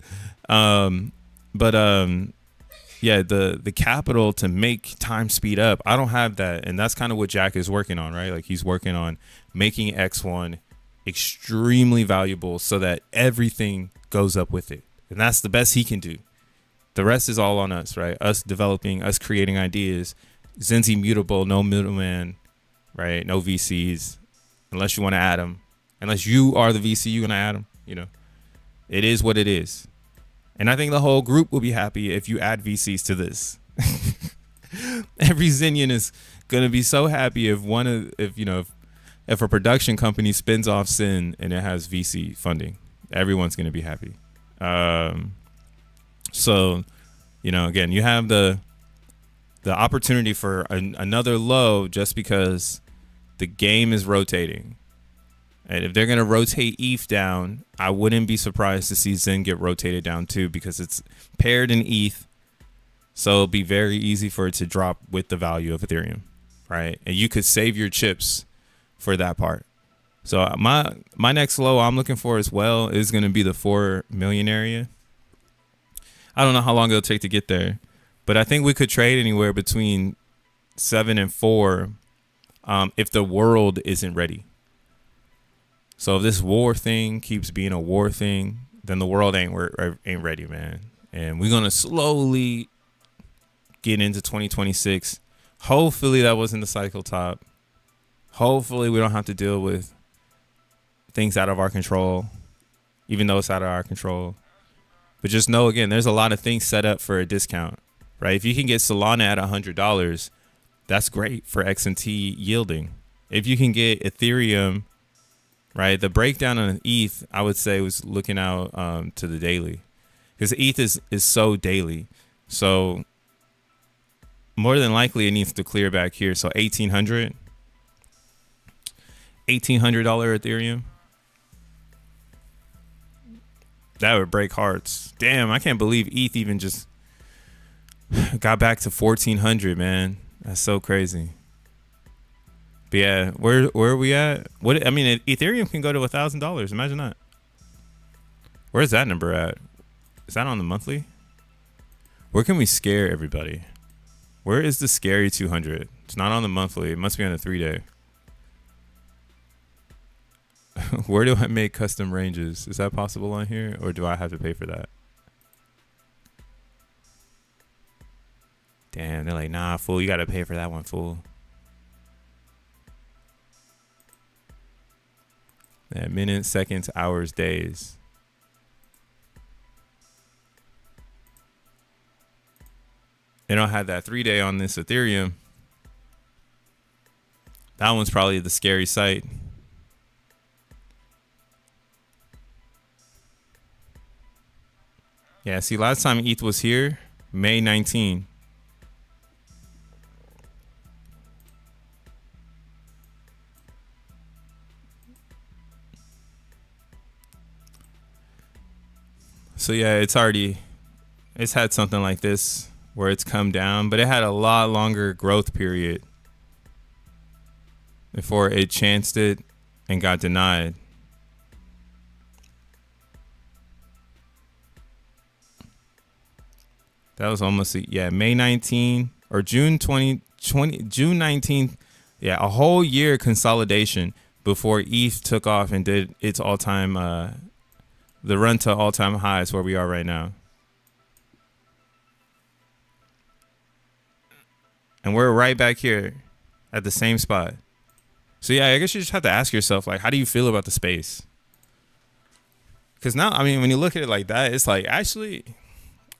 [SPEAKER 1] Yeah, the capital to make time speed up, I don't have that. And that's kind of what Jack is working on, right? Like he's working on making X1 extremely valuable so that everything goes up with it. And that's the best he can do. The rest is all on us, right? Us developing, us creating ideas. Xen's immutable, no middleman, right? No VCs, unless you want to add them. Unless you are the VC, you're going to add them, you know. It is what it is. And I think the whole group will be happy if you add VCs to this. Every Xenian is going to be so happy if if a production company spins off Xen and it has VC funding. Everyone's going to be happy. So, you know, again, you have the opportunity for another low just because the game is rotating. And if they're going to rotate ETH down, I wouldn't be surprised to see Xen get rotated down too, because it's paired in ETH. So it'll be very easy for it to drop with the value of Ethereum, right? And you could save your chips for that part. So my next low I'm looking for as well is going to be the 4 million area. I don't know how long it'll take to get there, but I think we could trade anywhere between 7 and 4 if the world isn't ready. So if this war thing keeps being a war thing, then the world ain't ready, man. And we're gonna slowly get into 2026. Hopefully that wasn't the cycle top. Hopefully we don't have to deal with things out of our control, even though it's out of our control. But just know, again, there's a lot of things set up for a discount, right? If you can get Solana at $100, that's great for XNT yielding. If you can get Ethereum, right? The breakdown on ETH, I would say, was looking out to the daily, because ETH is so daily. So more than likely it needs to clear back here. So $1,800 Ethereum. That would break hearts. Damn, I can't believe ETH even just got back to 1,400, man. That's so crazy. But yeah, where are we at? What I mean, Ethereum can go to $1,000. Imagine that. Where's that number at? Is that on the monthly? Where can we scare everybody? Where is the scary 200? It's not on the monthly. It must be on the 3-day. Where do I make custom ranges? Is that possible on here, or do I have to pay for that? Damn, they're like, nah, fool, you gotta pay for that one, fool. Yeah, minutes, seconds, hours, days. They don't have that 3-day on this Ethereum. That one's probably the scary sight. Yeah, see, last time ETH was here, May 19. So yeah, it's had something like this where it's come down, but it had a lot longer growth period before it chanced it and got denied. That was almost, May 19 or June 19th. Yeah, a whole year consolidation before ETH took off and did its all-time, the run to all-time highs where we are right now. And we're right back here at the same spot. So yeah, I guess you just have to ask yourself, like, how do you feel about the space? Because now, I mean, when you look at it like that, it's like, actually,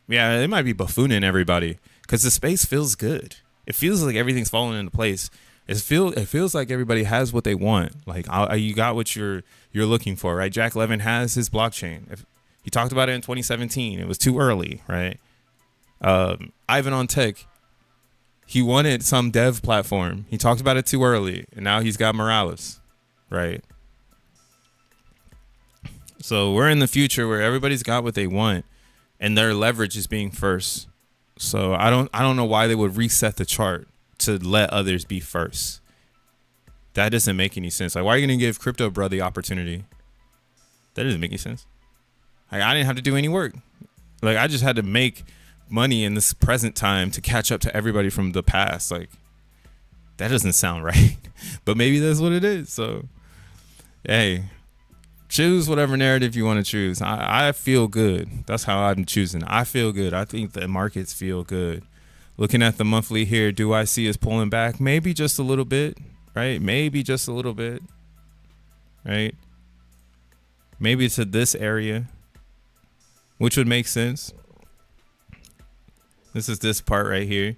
[SPEAKER 1] yeah, it might be buffooning everybody, because the space feels good. It feels like everything's falling into place. It feels like everybody has what they want. Like, you got what you're looking for, right? Jack Levin has his blockchain. He talked about it in 2017. It was too early, right? Ivan on Tech, he wanted some dev platform. He talked about it too early, and now he's got Morales, right? So we're in the future where everybody's got what they want, and their leverage is being first. So I don't know why they would reset the chart to let others be first. That doesn't make any sense. Like, why are you gonna give Crypto Bro the opportunity? That doesn't make any sense. Like, I didn't have to do any work. Like, I just had to make money in this present time to catch up to everybody from the past. Like, that doesn't sound right. But maybe that's what it is. So, hey, choose whatever narrative you want to choose. I feel good. That's how I'm choosing. I feel good. I think the markets feel good. Looking at the monthly here, do I see us pulling back? Maybe just a little bit, right? Maybe just a little bit, right? Maybe to this area, which would make sense. This is this part right here,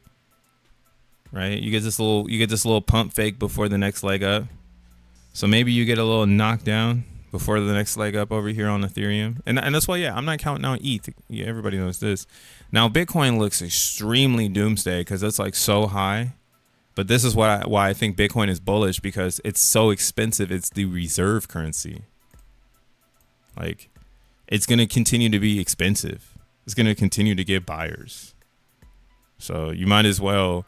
[SPEAKER 1] right? You get this little pump fake before the next leg up. So maybe you get a little knockdown before the next leg up over here on Ethereum. And that's why, yeah, I'm not counting out ETH. Yeah, everybody knows this. Now, Bitcoin looks extremely doomsday because it's like so high. But this is why I think Bitcoin is bullish, because it's so expensive. It's the reserve currency. Like, it's going to continue to be expensive. It's going to continue to get buyers. So you might as well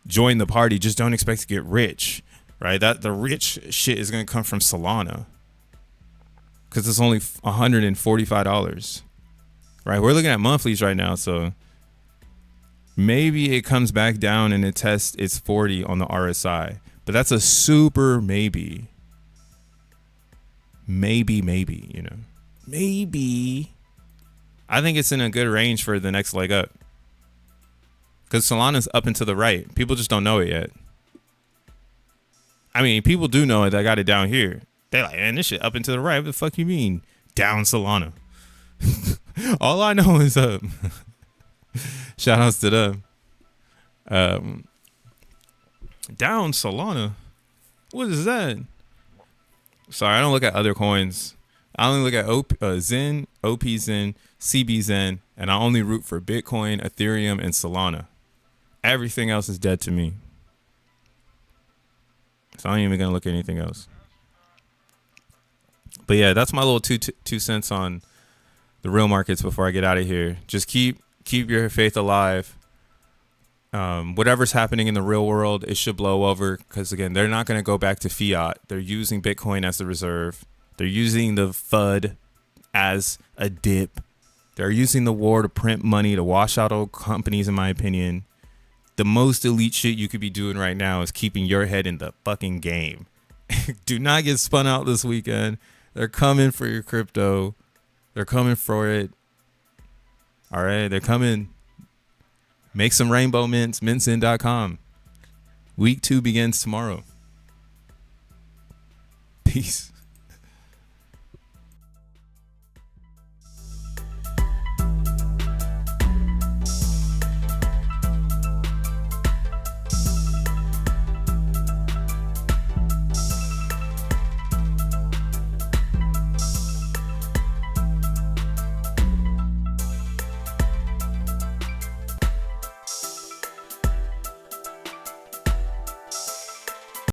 [SPEAKER 1] join the party. Just don't expect to get rich, right? That the rich shit is gonna come from Solana because it's only $145, right? We're looking at monthlies right now, so maybe it comes back down and it tests its 40 on the RSI, but that's a super maybe. Maybe, you know, maybe. I think it's in a good range for the next leg up because Solana's up and to the right. People just don't know it yet. I mean, people do know it. I got it down here. They're like, man, this shit up and to the right. What the fuck you mean? Down Solana. All I know is shout outs to them. Down Solana. What is that? Sorry, I don't look at other coins. I only look at Xen, OP Xen, CB Xen, and I only root for Bitcoin, Ethereum, and Solana. Everything else is dead to me. So I ain't even gonna look at anything else. But yeah, that's my little two cents on the real markets before I get out of here. Just keep your faith alive. Whatever's happening in the real world, it should blow over because again, they're not gonna go back to fiat. They're using Bitcoin as the reserve. They're using the FUD as a dip. They're using the war to print money to wash out old companies, in my opinion. The most elite shit you could be doing right now is keeping your head in the fucking game. Do not get spun out this weekend. They're coming for your crypto. They're coming for it. All right, they're coming. Make some rainbow mints, mintzin.com. Week 2 begins tomorrow. Peace.